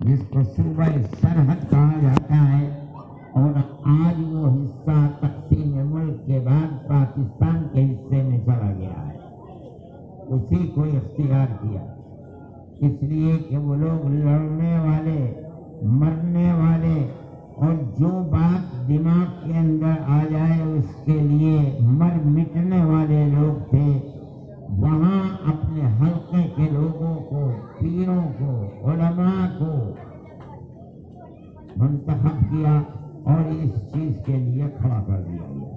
جس کو صوبہ سرحد کہا جاتا ہے، اور آج وہ حصہ تقسیم ملک کے بعد پاکستان کے حصے میں چلا گیا ہے، اسی کو اختیار کیا، اس لیے کہ وہ لوگ لڑنے والے، مرنے والے، اور جو بات دماغ کے اندر آ جائے اس کے لیے مر مٹنے والے لوگ تھے۔ وہاں اپنے حلقے کے لوگوں کو، پیروں کو، علماء کو منتخب کیا اور اس چیز کے لیے کھڑا کر دیا گیا۔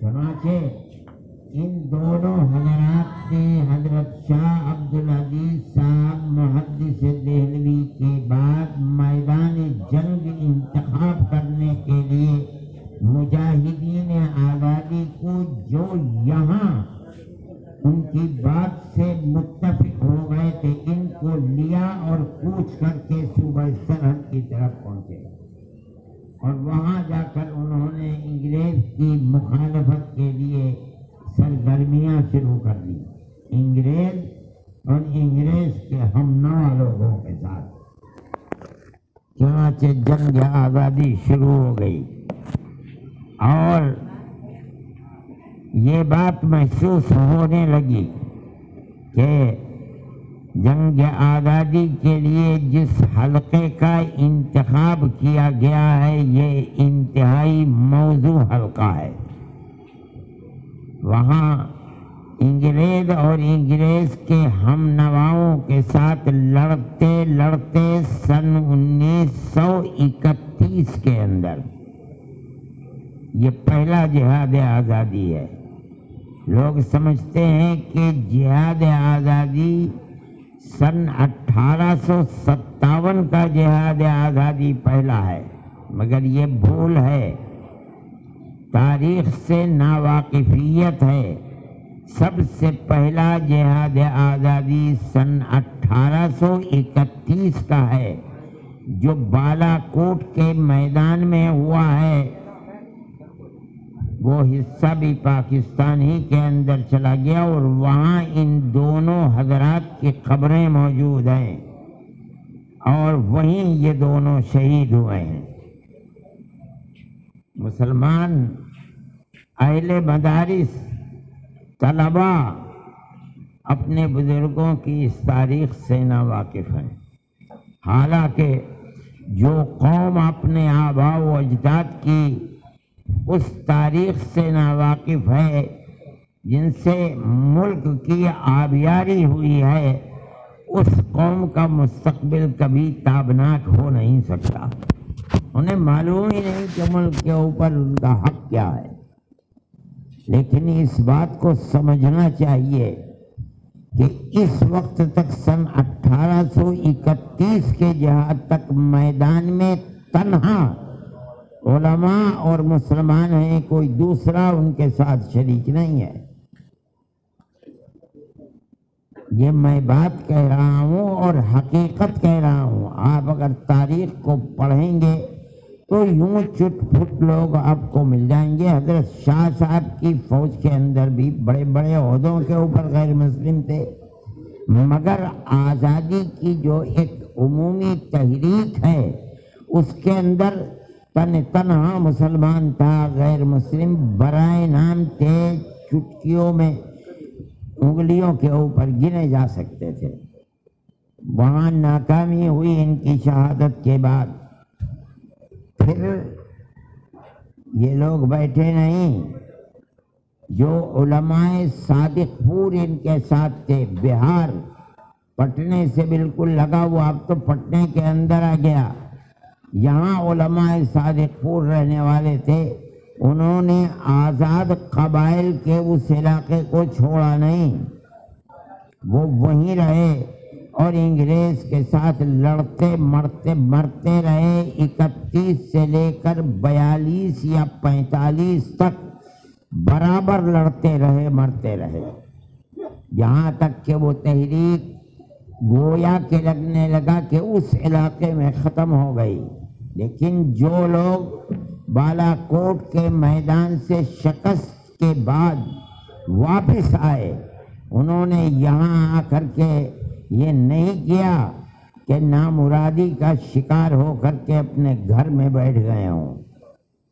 چنانچہ ان دونوں حضرات نے حضرت شاہ عبدالعزیز صاحب محدث دہلوی کے بعد میدان جنگ انتخاب کرنے کے لیے مجاہدین آزادی کو جو یہاں ان کی بات سے متفق ہو گئے تھے، ان کو لیا اور کوچ کر کے صوبہ سرحد کی طرف پہنچے، اور وہاں جا کر انہوں نے انگریز کی مخالفت کے لیے سرگرمیاں شروع کر دی، انگریز اور انگریز کے ہم نوا لوگوں کے ساتھ۔ چنانچہ جنگ آزادی شروع ہو گئی، اور یہ بات محسوس ہونے لگی کہ جنگ آزادی کے لیے جس حلقے کا انتخاب کیا گیا ہے یہ انتہائی موزوں حلقہ ہے۔ وہاں انگریز اور انگریز کے ہم نواؤں کے ساتھ لڑتے لڑتے سن 1931 کے اندر یہ پہلا جہاد آزادی ہے۔ لوگ سمجھتے ہیں کہ جہاد آزادی سن 1857 کا جہاد آزادی پہلا ہے، مگر یہ بھول ہے، تاریخ سے ناواقفیت ہے۔ سب سے پہلا جہاد آزادی سن 1831 کا ہے، جو بالا کوٹ کے میدان میں ہوا ہے۔ وہ حصہ بھی پاکستان ہی کے اندر چلا گیا، اور وہاں ان دونوں حضرات کی قبریں موجود ہیں، اور وہیں یہ دونوں شہید ہوئے ہیں۔ مسلمان اہل مدارس، طلبا اپنے بزرگوں کی اس تاریخ سے ناواقف ہیں، حالانکہ جو قوم اپنے آباء و اجداد کی اس تاریخ سے ناواقف ہے جن سے ملک کی آبیاری ہوئی ہے، اس قوم کا مستقبل کبھی تابناک ہو نہیں سکتا۔ انہیں معلوم ہی نہیں کہ ملک کے اوپر ان کا حق کیا ہے، لیکن اس بات کو سمجھنا چاہیے کہ اس وقت تک سن 1831 کے جہاد تک میدان میں تنہا علماء اور مسلمان ہیں، کوئی دوسرا ان کے ساتھ شریک نہیں ہے۔ یہ میں بات کہہ رہا ہوں اور حقیقت کہہ رہا ہوں۔ آپ اگر تاریخ کو پڑھیں گے تو یوں چٹ پٹ لوگ آپ کو مل جائیں گے۔ حضرت شاہ صاحب کی فوج کے اندر بھی بڑے بڑے عہدوں کے اوپر غیر مسلم تھے، مگر آزادی کی جو ایک عمومی تحریک ہے اس کے اندر تنہا مسلمان تھا، غیر مسلم برائے نام تھے، چٹکیوں میں انگلیوں کے اوپر گنے جا سکتے تھے۔ وہاں ناکامی ہوئی ان کی شہادت کے بعد۔ پھر یہ لوگ بیٹھے نہیں، جو علماء صادق پور ان کے ساتھ تھے، بہار پٹنے سے بالکل لگا ہوا، اب تو پٹنے کے اندر آ گیا، یہاں علماء صادق پور رہنے والے تھے، انہوں نے آزاد قبائل کے اس علاقے کو چھوڑا نہیں، وہ وہیں رہے اور انگریز کے ساتھ لڑتے مرتے رہے۔ 31 سے لے کر 42 یا 45 تک برابر لڑتے رہے، مرتے رہے، یہاں تک کہ وہ تحریک گویا کہ لگنے لگا کہ اس علاقے میں ختم ہو گئی۔ لیکن جو لوگ بالا کوٹ کے میدان سے شکست کے بعد واپس آئے، انہوں نے یہاں آ کر کے یہ نہیں کیا کہ نامرادی کا شکار ہو کر کے اپنے گھر میں بیٹھ گئے ہوں،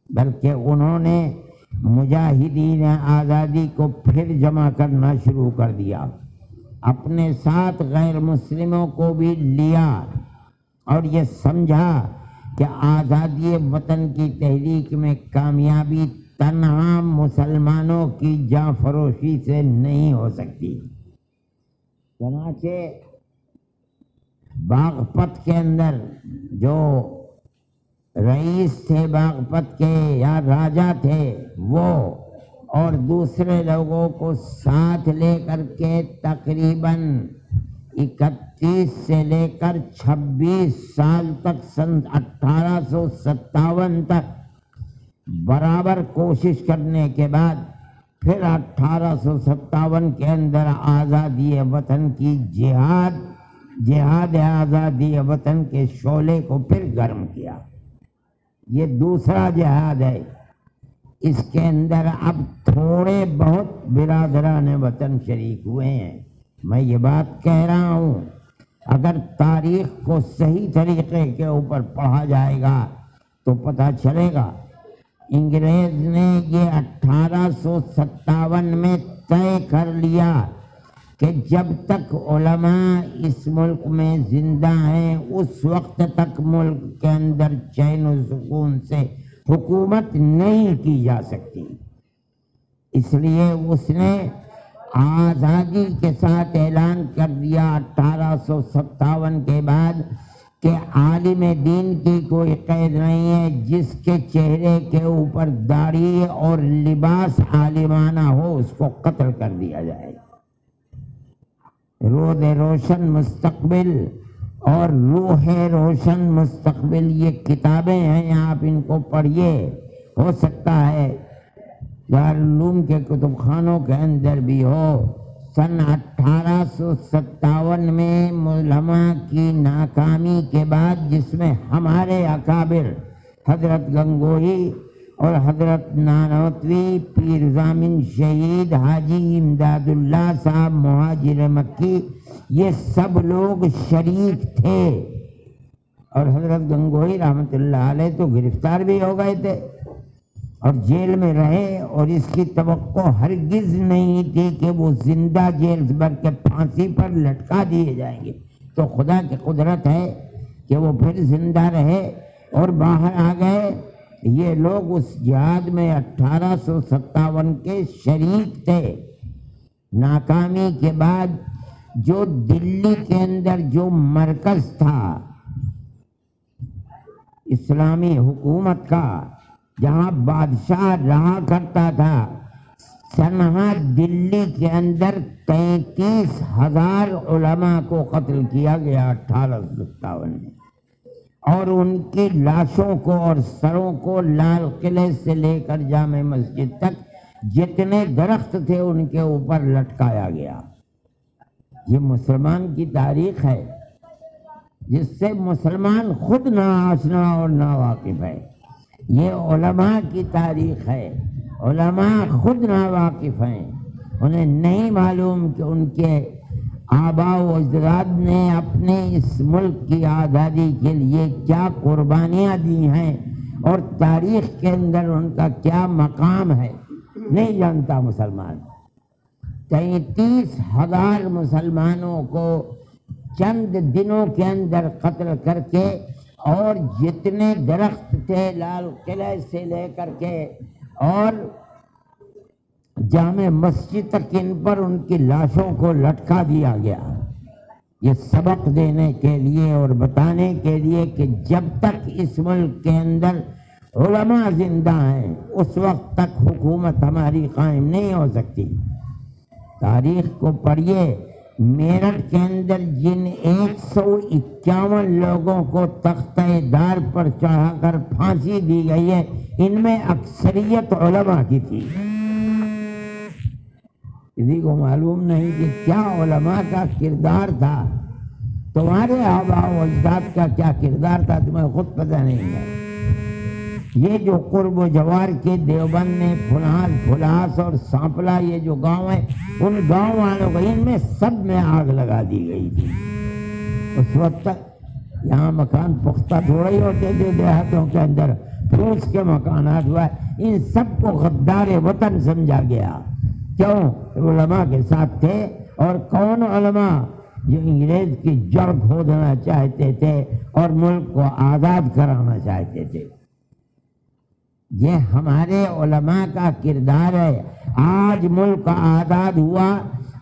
بلکہ انہوں نے مجاہدین آزادی کو پھر جمع کرنا شروع کر دیا، اپنے ساتھ غیر مسلموں کو بھی لیا اور یہ سمجھا کہ آزادی وطن کی تحریک میں کامیابی تنہا مسلمانوں کی جاں فروشی سے نہیں ہو سکتی۔ چنانچہ باغپت کے اندر جو رئیس تھے باغپت کے یا راجا تھے وہ اور دوسرے لوگوں کو ساتھ لے کر کے تقریباً 31 سے لے کر 26 سال تک سن 1857 تک برابر کوشش کرنے کے بعد پھر 1857 کے اندر آزادی وطن کی جہاد آزادی وطن کے شعلے کو پھر گرم کیا۔ یہ دوسرا جہاد ہے، اس کے اندر اب تھوڑے بہت برادران وطن شریک ہوئے ہیں۔ میں یہ بات کہہ رہا ہوں، اگر تاریخ کو صحیح طریقے کے اوپر پڑھا جائے گا تو پتہ چلے گا انگریز نے یہ 1857 میں طے کر لیا کہ جب تک علماء اس ملک میں زندہ ہیں اس وقت تک ملک کے اندر چین و سکون سے حکومت نہیں کی جا سکتی۔ اس لیے اس نے آزادی کے ساتھ اعلان کر دیا 1857 کے بعد کہ عالم دین کی کوئی قید نہیں ہے، جس کے چہرے کے اوپر داڑھی اور لباس عالمانہ ہو اس کو قتل کر دیا جائے۔ رود روشن مستقبل اور روح روشن مستقبل یہ کتابیں ہیں، آپ ان کو پڑھیے، ہو سکتا ہے دارالعلوم کے کتب خانوں کے اندر بھی ہو۔ سن 1857 میں علماء کی ناکامی کے بعد جس میں ہمارے اکابر حضرت گنگوہی اور حضرت نانوتوی، پیر زامن شہید حاجی امداد اللہ صاحب مہاجر مکی، یہ سب لوگ شریک تھے، اور حضرت گنگوہی رحمت اللہ علیہ تو گرفتار بھی ہو گئے تھے اور جیل میں رہے، اور اس کی توقع ہرگز نہیں تھی کہ وہ زندہ جیل بھر کے پھانسی پر لٹکا دیے جائیں گے، تو خدا کی قدرت ہے کہ وہ پھر زندہ رہے اور باہر آ گئے۔ یہ لوگ اس جہاد میں 1857 کے شریک تھے۔ ناکامی کے بعد جو دلی کے اندر جو مرکز تھا اسلامی حکومت کا، جہاں بادشاہ رہا کرتا تھا، سنہا دلی کے اندر 33,000 علماء کو قتل کیا گیا 1857 میں، اور ان کی لاشوں کو اور سروں کو لال قلعے سے لے کر جامع مسجد تک جتنے درخت تھے ان کے اوپر لٹکایا گیا۔ یہ مسلمان کی تاریخ ہے جس سے مسلمان خود نہ آشنا اور نہ واقف ہے۔ یہ علماء کی تاریخ ہے، علماء خود نہ واقف ہیں، انہیں نہیں معلوم کہ ان کے آباء و اجداد نے اپنے اس ملک کی آزادی کے لیے کیا قربانیاں دی ہیں اور تاریخ کے اندر ان کا کیا مقام ہے، نہیں جانتا مسلمان۔ 33,000 مسلمانوں کو چند دنوں کے اندر قتل کر کے، اور جتنے درخت تھے لال قلعے سے لے کر کے اور جامع مسجد تک ان پر ان کی لاشوں کو لٹکا دیا گیا۔ یہ سبق دینے کے لیے اور بتانے کے لیے کہ جب تک اس ملک کے اندر علماء زندہ ہیں اس وقت تک حکومت ہماری قائم نہیں ہو سکتی۔ تاریخ کو پڑھیے، میرٹھ کے اندر جن 151 لوگوں کو تختہ دار پر چڑھا کر پھانسی دی گئی ہے، ان میں اکثریت علماء کی تھی۔ کسی کو معلوم نہیں کہ کیا علماء کا کردار تھا، تمہارے آباء و اجداد کا کیا کردار تھا تمہیں خود پتہ نہیں ہے۔ یہ جو قرب و جوار کے دیوبند نے پھلاس اور سانپلا، یہ جو گاؤں ہیں، ان گاؤں والوں کو ان میں سب میں آگ لگا دی گئی تھی۔ اس وقت تک یہاں مکان پختہ تھوڑے ہی ہوتے تھے دیہاتوں کے اندر، پھوس کے مکانات ہوا ہے۔ ان سب کو غدار وطن سمجھا گیا۔ کیوں؟ علماء کے ساتھ تھے، اور کون علماء؟ جو انگریز کی جڑ کھودنا چاہتے تھے اور ملک کو آزاد کرانا چاہتے تھے۔ یہ ہمارے علماء کا کردار ہے۔ آج ملک آزاد ہوا،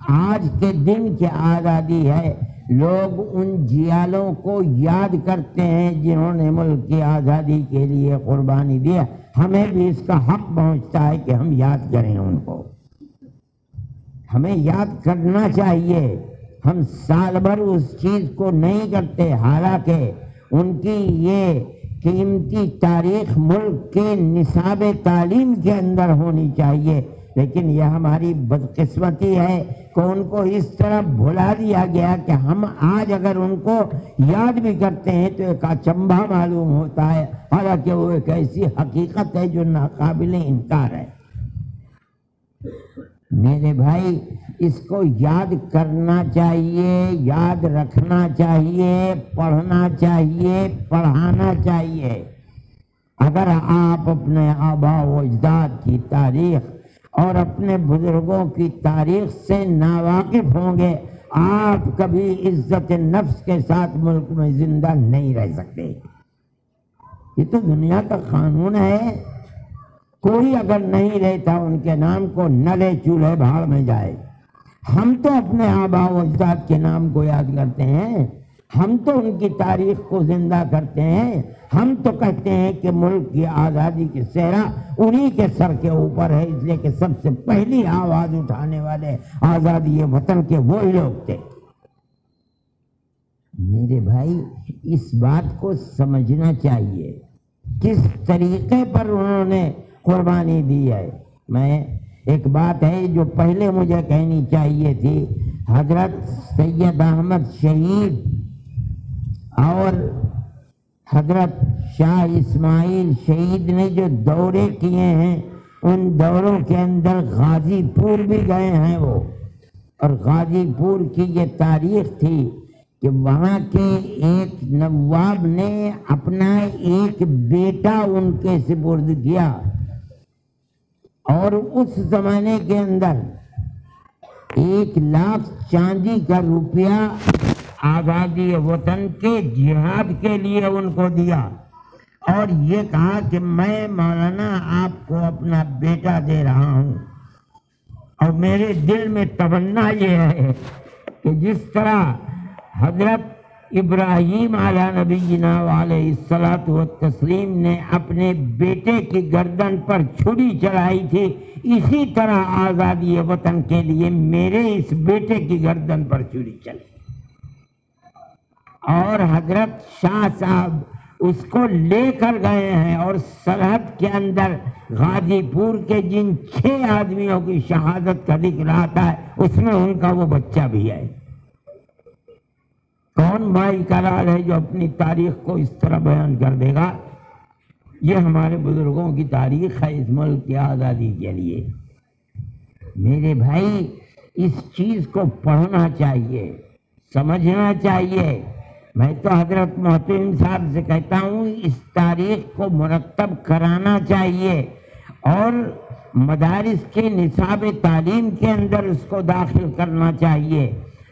آج کے دن کی آزادی ہے، لوگ ان جیالوں کو یاد کرتے ہیں جنہوں نے ملک کی آزادی کے لیے قربانی دی۔ ہمیں بھی اس کا حق پہنچتا ہے کہ ہم یاد کریں ان کو، ہمیں یاد کرنا چاہیے۔ ہم سال بھر اس چیز کو نہیں کرتے، حالانکہ ان کی یہ قیمتی تاریخ ملک کے نصاب تعلیم کے اندر ہونی چاہیے، لیکن یہ ہماری بدقسمتی ہے کہ ان کو اس طرح بھلا دیا گیا کہ ہم آج اگر ان کو یاد بھی کرتے ہیں تو ایک اچنبھا معلوم ہوتا ہے، حالانکہ وہ ایک ایسی حقیقت ہے جو ناقابل انکار ہے۔ میرے بھائی، اس کو یاد کرنا چاہیے، یاد رکھنا چاہیے، پڑھنا چاہیے، پڑھانا چاہیے۔ اگر آپ اپنے آباء و اجداد کی تاریخ اور اپنے بزرگوں کی تاریخ سے ناواقف ہوں گے، آپ کبھی عزت نفس کے ساتھ ملک میں زندہ نہیں رہ سکتے۔ یہ تو دنیا کا قانون ہے۔ کوئی اگر نہیں رہتا ان کے نام کو، نلے چولہے بھاڑ میں جائے۔ ہم تو اپنے آباء و اجداد کے نام کو یاد کرتے ہیں، ہم تو ان کی تاریخ کو زندہ کرتے ہیں، ہم تو کہتے ہیں کہ ملک کی آزادی کی صحرا انہی کے سر کے اوپر ہے، اس لیے کہ سب سے پہلی آواز اٹھانے والے آزادی وطن کے وہی لوگ تھے۔ میرے بھائی، اس بات کو سمجھنا چاہیے کس طریقے پر انہوں نے قربانی دی ہے۔ میں ایک بات ہے جو پہلے مجھے کہنی چاہیے تھی، حضرت سید احمد شہید اور حضرت شاہ اسماعیل شہید نے جو دورے کیے ہیں، ان دوروں کے اندر غازی پور بھی گئے ہیں وہ، اور غازی پور کی یہ تاریخ تھی کہ وہاں کے ایک نواب نے اپنا ایک بیٹا ان کے سپرد کیا، اور اس زمانے کے اندر 1,00,000 چاندی کا روپیہ آزادی وطن کے جہاد کے لیے ان کو دیا، اور یہ کہا کہ میں مولانا آپ کو اپنا بیٹا دے رہا ہوں، اور میرے دل میں تمنا یہ ہے کہ جس طرح حضرت ابراہیم علیہ نبینا علیہ الصلاۃ والتسلیم نے اپنے بیٹے کی گردن پر چھری چڑھائی تھی، اسی طرح آزادی وطن کے لیے میرے اس بیٹے کی گردن پر چھری چلی، اور حضرت شاہ صاحب اس کو لے کر گئے ہیں، اور سرحد کے اندر غازی پور کے جن 6 آدمیوں کی شہادت کا ذکر آتا ہے اس میں ان کا وہ بچہ بھی ہے۔ کون بھائی کا لال ہے جو اپنی تاریخ کو اس طرح بیان کر دے گا؟ یہ ہمارے بزرگوں کی تاریخ ہے اس ملک کی آزادی کے لیے۔ میرے بھائی، اس چیز کو پڑھنا چاہیے، سمجھنا چاہیے۔ میں تو حضرت محترم صاحب سے کہتا ہوں اس تاریخ کو مرتب کرانا چاہیے، اور مدارس کے نصاب تعلیم کے اندر اس کو داخل کرنا چاہیے،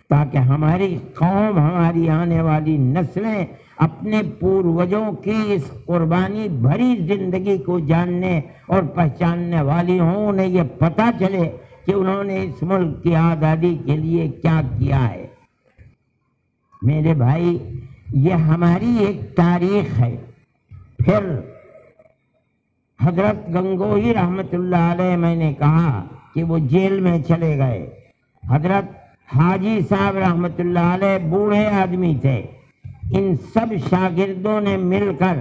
تاکہ ہماری قوم، ہماری آنے والی نسلیں اپنے پوروجوں کی اس قربانی بھری زندگی کو جاننے اور پہچاننے والی ہوں، انہیں یہ پتہ چلے کہ انہوں نے اس ملک کی آزادی کے لیے کیا کیا ہے۔ میرے بھائی، یہ ہماری ایک تاریخ ہے۔ پھر حضرت گنگوہی رحمت اللہ علیہ، میں نے کہا کہ وہ جیل میں چلے گئے۔ حضرت حاجی صاحب رحمت اللہ علیہ بوڑھے آدمی تھے، ان سب شاگردوں نے مل کر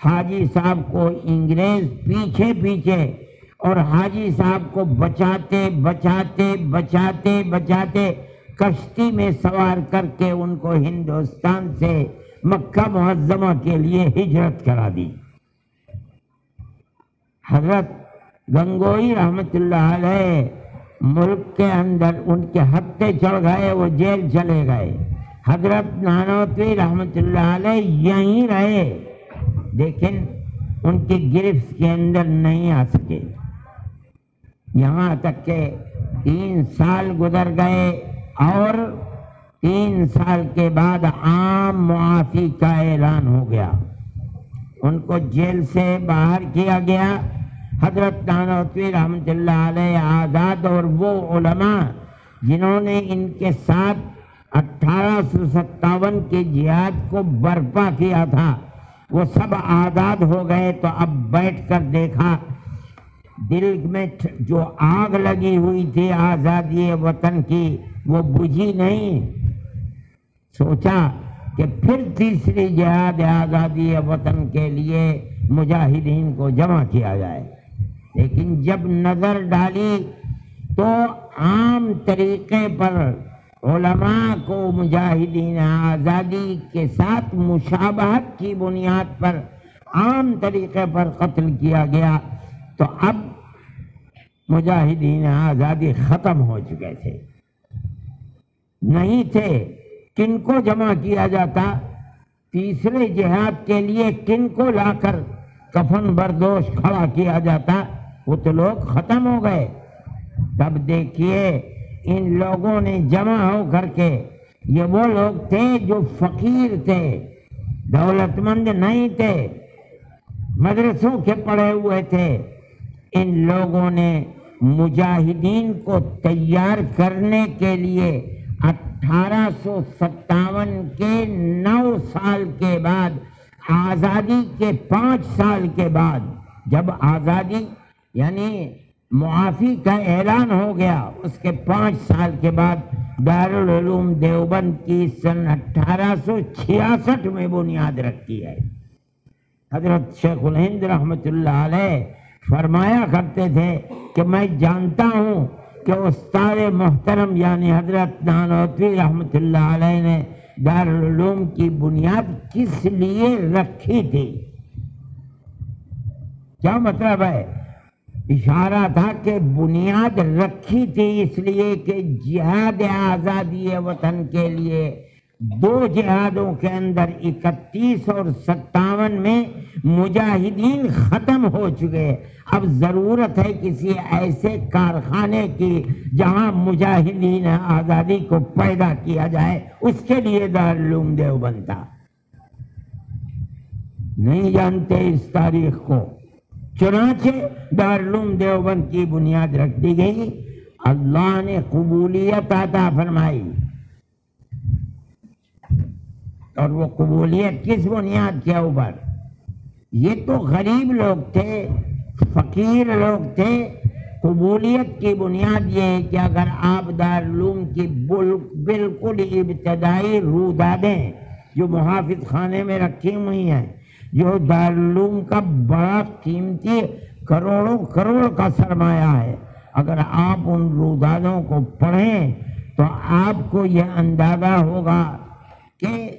حاجی صاحب کو انگریز پیچھے پیچھے، اور حاجی صاحب کو بچاتے بچاتے بچاتے بچاتے کشتی میں سوار کر کے ان کو ہندوستان سے مکہ معظمہ کے لیے ہجرت کرا دی۔ حضرت گنگوہی رحمت اللہ علیہ ملک کے اندر ان کے ہتھے چڑھ گئے، وہ جیل چلے گئے، حضرت نانوتوی رحمت اللہ علیہ یہیں رہے لیکن ان کی گرفت کے اندر نہیں آ سکے، یہاں تک کہ 3 سال گزر گئے اور 3 سال کے بعد عام معافی کا اعلان ہو گیا، ان کو جیل سے باہر کیا گیا۔ حضرت نانوتوی رحمت اللہ علیہ آزاد، اور وہ علماء جنہوں نے ان کے ساتھ 1857 کے جہاد کو برپا کیا تھا وہ سب آزاد ہو گئے۔ تو اب بیٹھ کر دیکھا دل میں جو آگ لگی ہوئی تھی آزادی وطن کی وہ بجھی نہیں، سوچا کہ پھر تیسری جہاد آزادی وطن کے لیے مجاہدین کو جمع کیا جائے، لیکن جب نظر ڈالی تو عام طریقے پر علماء کو مجاہدین آزادی کے ساتھ مشابہت کی بنیاد پر عام طریقے پر قتل کیا گیا، تو اب مجاہدین آزادی ختم ہو چکے تھے، نہیں تھے۔ کن کو جمع کیا جاتا؟ تیسرے جہاد کے لیے کن کو لا کر کفن بردوش کھڑا کیا جاتا؟ وہ تو لوگ ختم ہو گئے۔ تب دیکھیے ان لوگوں نے جمع ہو کر کے، یہ وہ لوگ تھے جو فقیر تھے، دولت مند نہیں تھے، مدرسوں کے پڑھے ہوئے تھے، ان لوگوں نے مجاہدین کو تیار کرنے کے لیے 1857 کے 9 سال کے بعد، آزادی کے 5 سال کے بعد، جب آزادی یعنی معافی کا اعلان ہو گیا اس کے 5 سال کے بعد دارالعلوم دیوبند کی سن 1866 میں بنیاد رکھی ہے۔ حضرت شیخ الہند رحمت اللہ علیہ فرمایا کرتے تھے کہ میں جانتا ہوں کہ استاد محترم یعنی حضرت نانوتوی رحمت اللہ علیہ نے دارالعلوم کی بنیاد کس لیے رکھی تھی۔ کیا مطلب ہے؟ اشارہ تھا کہ بنیاد رکھی تھی اس لیے کہ جہاد آزادی وطن کے لیے 2 جہادوں کے اندر 31 اور 57 میں مجاہدین ختم ہو چکے، اب ضرورت ہے کسی ایسے کارخانے کی جہاں مجاہدین آزادی کو پیدا کیا جائے، اس کے لیے دارالعلوم دیوبند تھا۔ نہیں جانتے اس تاریخ کو، چنانچہ دارالعلوم دیوبند کی بنیاد رکھ دی گئی، اللہ نے قبولیت عطا فرمائی، اور وہ قبولیت کس بنیاد کے اوپر؟ یہ تو غریب لوگ تھے، فقیر لوگ تھے، قبولیت کی بنیاد یہ ہے کہ اگر آپ دارالعلوم کی بالکل ابتدائی رودادیں جو محافظ خانے میں رکھی ہوئی ہیں، جو دارالعلوم کا بڑا قیمتی کروڑوں کروڑ کا سرمایہ ہے، اگر آپ ان رودادوں کو پڑھیں تو آپ کو یہ اندازہ ہوگا کہ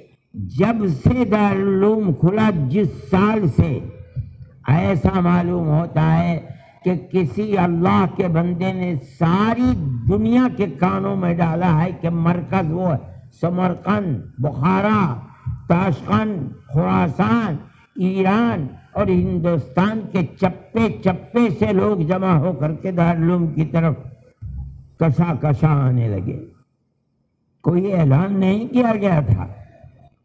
جب سے دارالعلوم کھلا جس سال سے، ایسا معلوم ہوتا ہے کہ کسی اللہ کے بندے نے ساری دنیا کے کانوں میں ڈالا ہے کہ مرکز وہ سمرقند، بخارا، تاشقند، خراسان، ایران اور ہندوستان کے چپے چپے سے لوگ جمع ہو کر کے دارالعلوم کی طرف کشا کشا آنے لگے۔ کوئی اعلان نہیں کیا گیا تھا،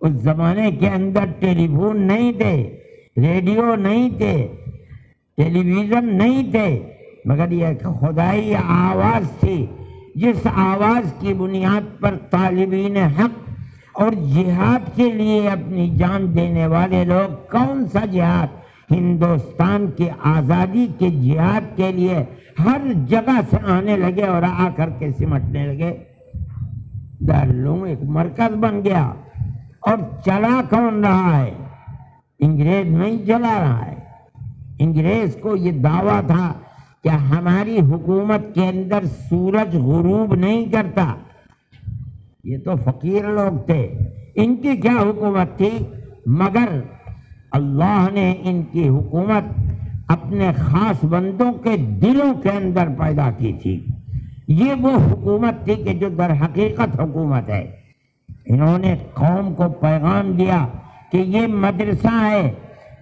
اس زمانے کے اندر ٹیلی فون نہیں تھے، ریڈیو نہیں تھے، ٹیلی ویژن نہیں تھے، مگر یہ خدائی آواز تھی، جس آواز کی بنیاد پر طالبین حق اور جہاد کے لیے اپنی جان دینے والے لوگ، کون سا جہاد، ہندوستان کی آزادی کے جہاد کے لیے ہر جگہ سے آنے لگے اور آ کر کے سمٹنے لگے۔ دارالعلوم ایک مرکز بن گیا، اور چلا کون رہا ہے؟ انگریز نہیں چلا رہا ہے۔ انگریز کو یہ دعویٰ تھا کہ ہماری حکومت کے اندر سورج غروب نہیں کرتا، یہ تو فقیر لوگ تھے، ان کی کیا حکومت تھی؟ مگر اللہ نے ان کی حکومت اپنے خاص بندوں کے دلوں کے اندر پیدا کی تھی۔ یہ وہ حکومت تھی کہ جو در حقیقت حکومت ہے۔ انہوں نے قوم کو پیغام دیا کہ یہ مدرسہ ہے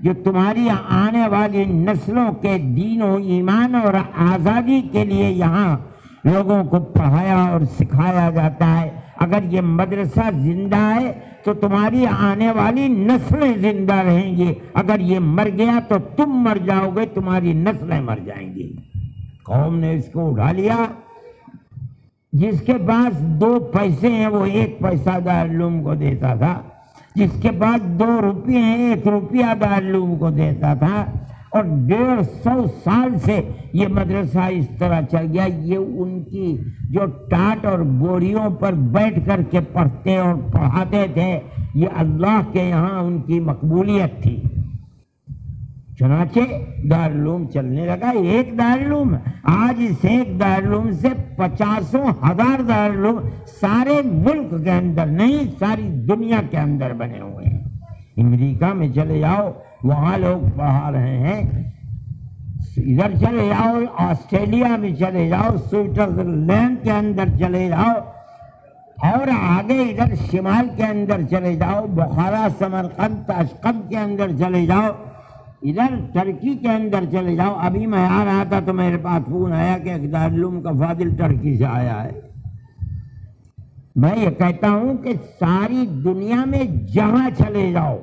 جو تمہاری آنے والی نسلوں کے دین و ایمان اور آزادی کے لیے یہاں لوگوں کو پڑھایا اور سکھایا جاتا ہے۔ اگر یہ مدرسہ زندہ ہے تو تمہاری آنے والی نسلیں زندہ رہیں گی، اگر یہ مر گیا تو تم مر جاؤ گے، تمہاری نسلیں مر جائیں گی۔ قوم نے اس کو اٹھا لیا۔ جس کے پاس 2 پیسے ہیں وہ 1 پیسہ دارالعلوم کو دیتا تھا، جس کے پاس 2 روپے ہیں 1 روپیہ دارالعلوم کو دیتا تھا، اور 150 سال سے یہ مدرسہ اس طرح چل گیا۔ یہ ان کی جو ٹاٹ اور بوریوں پر بیٹھ کر کے پڑھتے اور پڑھاتے تھے، یہ اللہ کے یہاں ان کی مقبولیت تھی۔ چنانچہ دارالعلوم چلنے لگا۔ ایک دارالعلوم، آج اس ایک دارالعلوم سے 50,000 دارالعلوم سارے ملک کے اندر نہیں، ساری دنیا کے اندر بنے ہوئے ہیں۔ امریکہ میں چلے جاؤ، وہاں لوگ پڑھا رہے ہیں، ادھر چلے جاؤ آسٹریلیا میں چلے جاؤ، سوئٹزرلینڈ کے اندر چلے جاؤ، اور آگے ادھر شمال کے اندر چلے جاؤ، بخارا سمرقند تاشقند کے اندر چلے جاؤ، ادھر ترکی کے اندر چلے جاؤ۔ ابھی میں آ رہا تھا تو میرے پاس فون آیا کہ ایک دارالعلوم کا فاضل ترکی سے آیا ہے۔ میں یہ کہتا ہوں کہ ساری دنیا میں جہاں چلے جاؤ،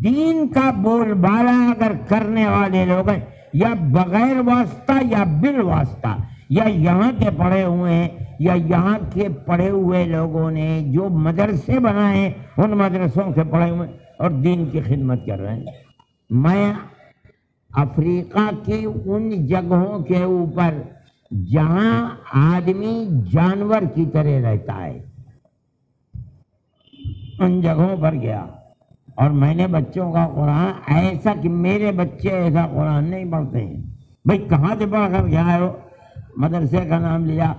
دین کا بول بالا اگر کرنے والے لوگ ہیں، یا بغیر واسطہ یا بالواسطہ، یا یہاں کے پڑھے ہوئے ہیں یا یہاں کے پڑھے ہوئے لوگوں نے جو مدرسے بنائے ہیں، ان مدرسوں کے پڑھے ہوئے اور دین کی خدمت کر رہے ہیں۔ میں افریقہ کی ان جگہوں کے اوپر جہاں آدمی جانور کی طرح رہتا ہے، ان جگہوں پر گیا، اور میں نے بچوں کا قرآن ایسا کہ میرے بچے ایسا قرآن نہیں پڑھتے ہیں۔ بھئی کہاں سے پڑھ کر کے آئے ہو؟ مدرسے کا نام لیا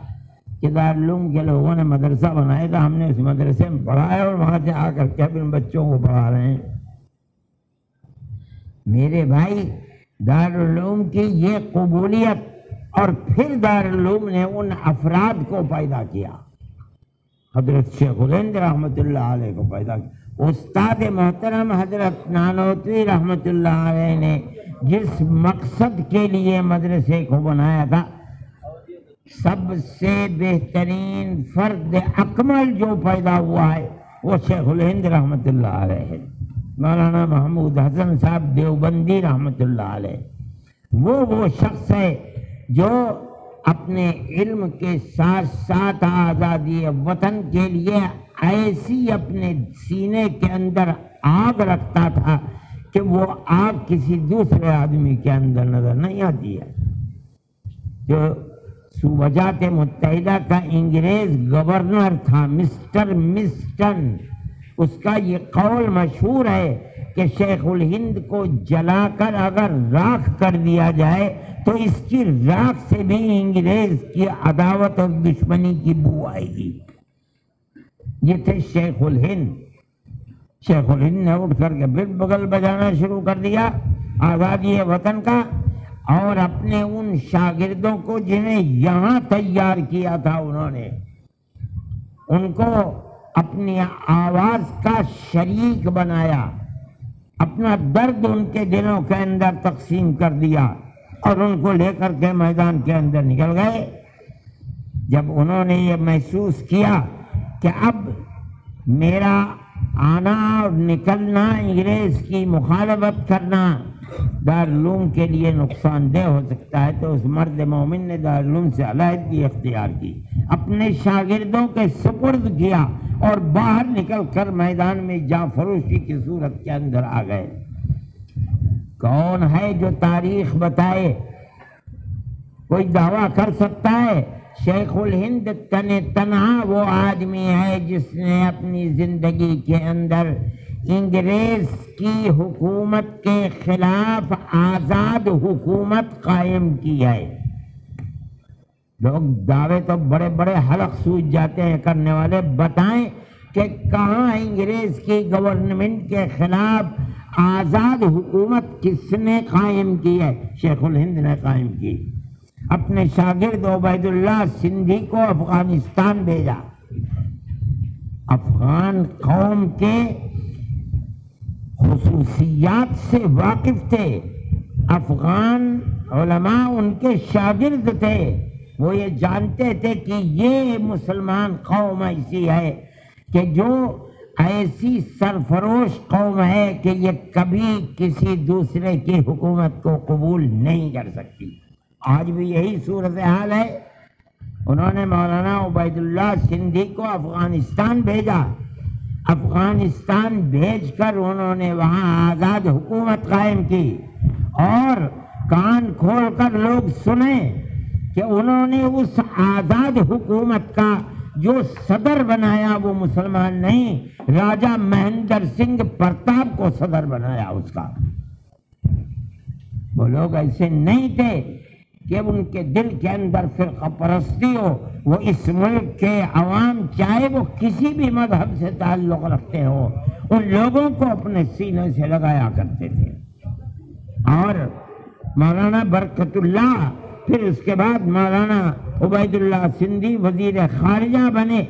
کہ دارالعلوم کے لوگوں نے مدرسہ بنایا تھا، ہم نے اس مدرسے میں پڑھا ہے، اور وہاں سے آ کر کے اپنے بچوں کو پڑھا رہے ہیں۔ میرے بھائی، دارالعلوم کی یہ قبولیت، اور پھر دارالعلوم نے ان افراد کو پیدا کیا، حضرت شیخ الہند رحمۃ اللہ علیہ کو پیدا کیا۔ استاد محترم حضرت نانوتوی رحمۃ اللہ علیہ نے جس مقصد کے لیے مدرسے کو بنایا تھا، سب سے بہترین فرد اکمل جو پیدا ہوا ہے وہ شیخ الہند رحمۃ اللہ علیہ ہے، مولانا محمود حسن صاحب دیوبندی رحمۃ اللہ علیہ۔ وہ شخص ہے جو اپنے علم کے ساتھ ساتھ آزادی وطن کے لیے ایسی اپنے سینے کے اندر آگ رکھتا تھا کہ وہ آگ کسی دوسرے آدمی کے اندر نظر نہیں آتی ہے۔ جو صوبجات متحدہ کا انگریز گورنر تھا مسٹر مسٹن، اس کا یہ قول مشہور ہے کہ شیخ الہند کو جلا کر اگر راکھ کر دیا جائے تو اس کی راکھ سے بھی انگریز کی عداوت اور دشمنی کی بو آئے گی۔ یہ تھے شیخ الہند۔ شیخ الہند نے اٹھ کر کے پھر بغل بجانا شروع کر دیا آزادی وطن کا، اور اپنے ان شاگردوں کو جنہیں یہاں تیار کیا تھا، انہوں نے ان کو اپنی آواز کا شریک بنایا، اپنا درد ان کے دلوں کے اندر تقسیم کر دیا، اور ان کو لے کر کے میدان کے اندر نکل گئے۔ جب انہوں نے یہ محسوس کیا کہ اب میرا آنا اور نکلنا، انگریز کی مخالفت کرنا دارالعلوم کے لیے نقصان دہ ہو سکتا ہے، تو اس مرد مومن نے دارالعلوم سے علیحدگی اختیار کی، اپنے شاگردوں کے سپرد کیا، اور باہر نکل کر میدان میں جاں فروشی کی صورت کے اندر آ گئے۔ کون ہے جو تاریخ بتائے؟ کوئی دعویٰ کر سکتا ہے؟ شیخ الہند تنہا وہ آدمی ہے جس نے اپنی زندگی کے اندر انگریز کی حکومت کے خلاف آزاد حکومت قائم کی ہے۔ لوگ دعوے تو بڑے بڑے حلق سوچ جاتے ہیں کرنے والے، بتائیں کہ کہاں انگریز کی گورنمنٹ کے خلاف آزاد حکومت کس نے قائم کی ہے؟ شیخ الہند نے قائم کی۔ اپنے شاگرد عبید اللہ سندھی کو افغانستان بھیجا، افغان قوم کے خصوصیات سے واقف تھے، افغان علماء ان کے شاگرد تھے، وہ یہ جانتے تھے کہ یہ مسلمان قوم ایسی ہے کہ جو ایسی سرفروش قوم ہے کہ یہ کبھی کسی دوسرے کی حکومت کو قبول نہیں کر سکتی۔ آج بھی یہی صورتحال ہے۔ انہوں نے مولانا عبید اللہ سندھی کو افغانستان بھیجا، افغانستان بھیج کر انہوں نے وہاں آزاد حکومت قائم کی، اور کان کھول کر لوگ سنیں کہ انہوں نے اس آزاد حکومت کا جو صدر بنایا وہ مسلمان نہیں، راجہ مہندر سنگھ پرتاپ کو صدر بنایا اس کا۔ وہ لوگ ایسے نہیں تھے کہ ان کے دل کے اندر فرقہ پرستی ہو، وہ اس ملک کے عوام چاہے وہ کسی بھی مذہب سے تعلق رکھتے ہو، ان لوگوں کو اپنے سینے سے لگایا کرتے تھے۔ اور مولانا برکت اللہ، پھر اس کے بعد مولانا عبید اللہ سندھی وزیر خارجہ بنے،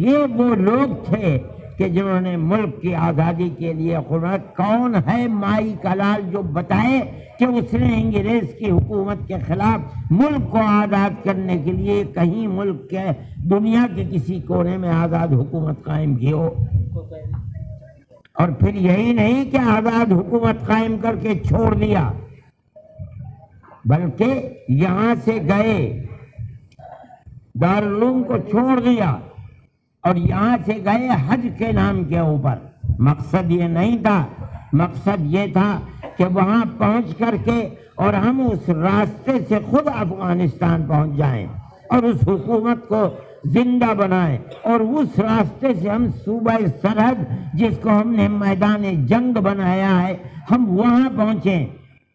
یہ وہ لوگ تھے کہ جنہوں نے ملک کی آزادی کے لیے خدمت۔ کون ہے مائی کلال جو بتائے کہ اس نے انگریز کی حکومت کے خلاف ملک کو آزاد کرنے کے لیے کہیں ملک کے دنیا کے کسی کونے میں آزاد حکومت قائم کی ہو؟ اور پھر یہی نہیں کہ آزاد حکومت قائم کر کے چھوڑ دیا، بلکہ یہاں سے گئے، دارالعلوم کو چھوڑ دیا اور یہاں سے گئے حج کے نام کے اوپر۔ مقصد یہ نہیں تھا، مقصد یہ تھا کہ وہاں پہنچ کر کے اور ہم اس راستے سے خود افغانستان پہنچ جائیں اور اس حکومت کو زندہ بنائیں، اور اس راستے سے ہم صوبہ سرحد جس کو ہم نے میدان جنگ بنایا ہے ہم وہاں پہنچیں۔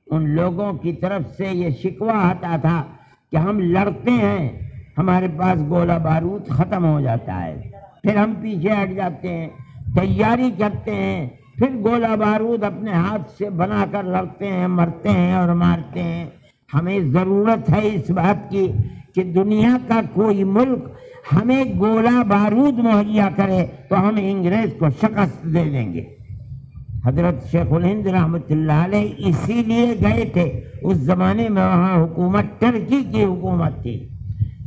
ان لوگوں کی طرف سے یہ شکوہ آتا تھا کہ ہم لڑتے ہیں، ہمارے پاس گولہ بارود ختم ہو جاتا ہے، پھر ہم پیچھے ہٹ جاتے ہیں، تیاری کرتے ہیں، پھر گولہ بارود اپنے ہاتھ سے بنا کر لڑتے ہیں، مرتے ہیں اور مارتے ہیں۔ ہمیں ضرورت ہے اس بات کی کہ دنیا کا کوئی ملک ہمیں گولہ بارود مہیا کرے تو ہم انگریز کو شکست دے دیں گے۔ حضرت شیخ الہند رحمۃ اللہ علیہ اسی لیے گئے تھے۔ اس زمانے میں وہاں حکومت ٹرکی کی حکومت تھی،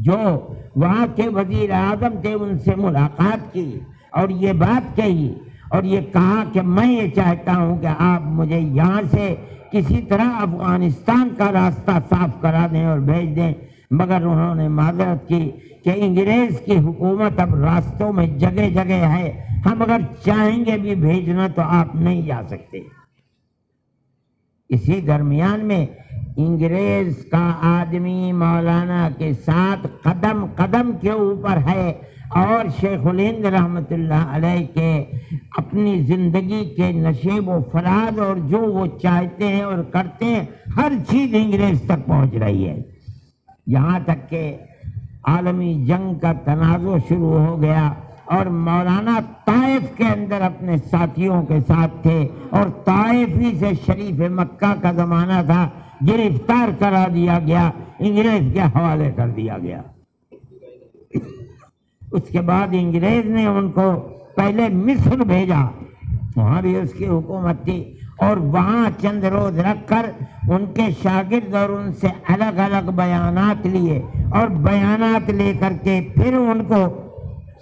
جو وہاں کے وزیر اعظم تھے، ان سے ملاقات کی اور یہ بات کہی اور یہ کہا کہ میں یہ چاہتا ہوں کہ آپ مجھے یہاں سے کسی طرح افغانستان کا راستہ صاف کرا دیں اور بھیج دیں، مگر انہوں نے معذرت کی کہ انگریز کی حکومت اب راستوں میں جگہ جگہ ہے، ہم اگر چاہیں گے بھی بھیجنا تو آپ نہیں جا سکتے۔ اسی درمیان میں انگریز کا آدمی مولانا کے ساتھ قدم قدم کے اوپر ہے، اور شیخ الہند رحمۃ اللہ علیہ کے اپنی زندگی کے نشیب و فراز اور جو وہ چاہتے ہیں اور کرتے ہیں ہر چیز انگریز تک پہنچ رہی ہے، یہاں تک کہ عالمی جنگ کا تنازع شروع ہو گیا اور مولانا طائف کے اندر اپنے ساتھیوں کے ساتھ تھے، اور طائف ہی سے شریف مکہ کا زمانہ تھا، گرفتار کرا دیا گیا، انگریز کے حوالے کر دیا گیا۔ اس کے بعد انگریز نے ان کو پہلے مصر بھیجا، وہاں بھی اس کی حکومت تھی، اور وہاں چند روز رکھ کر ان کے شاگرد اور ان سے الگ الگ بیانات لیے، اور بیانات لے کر کے پھر ان کو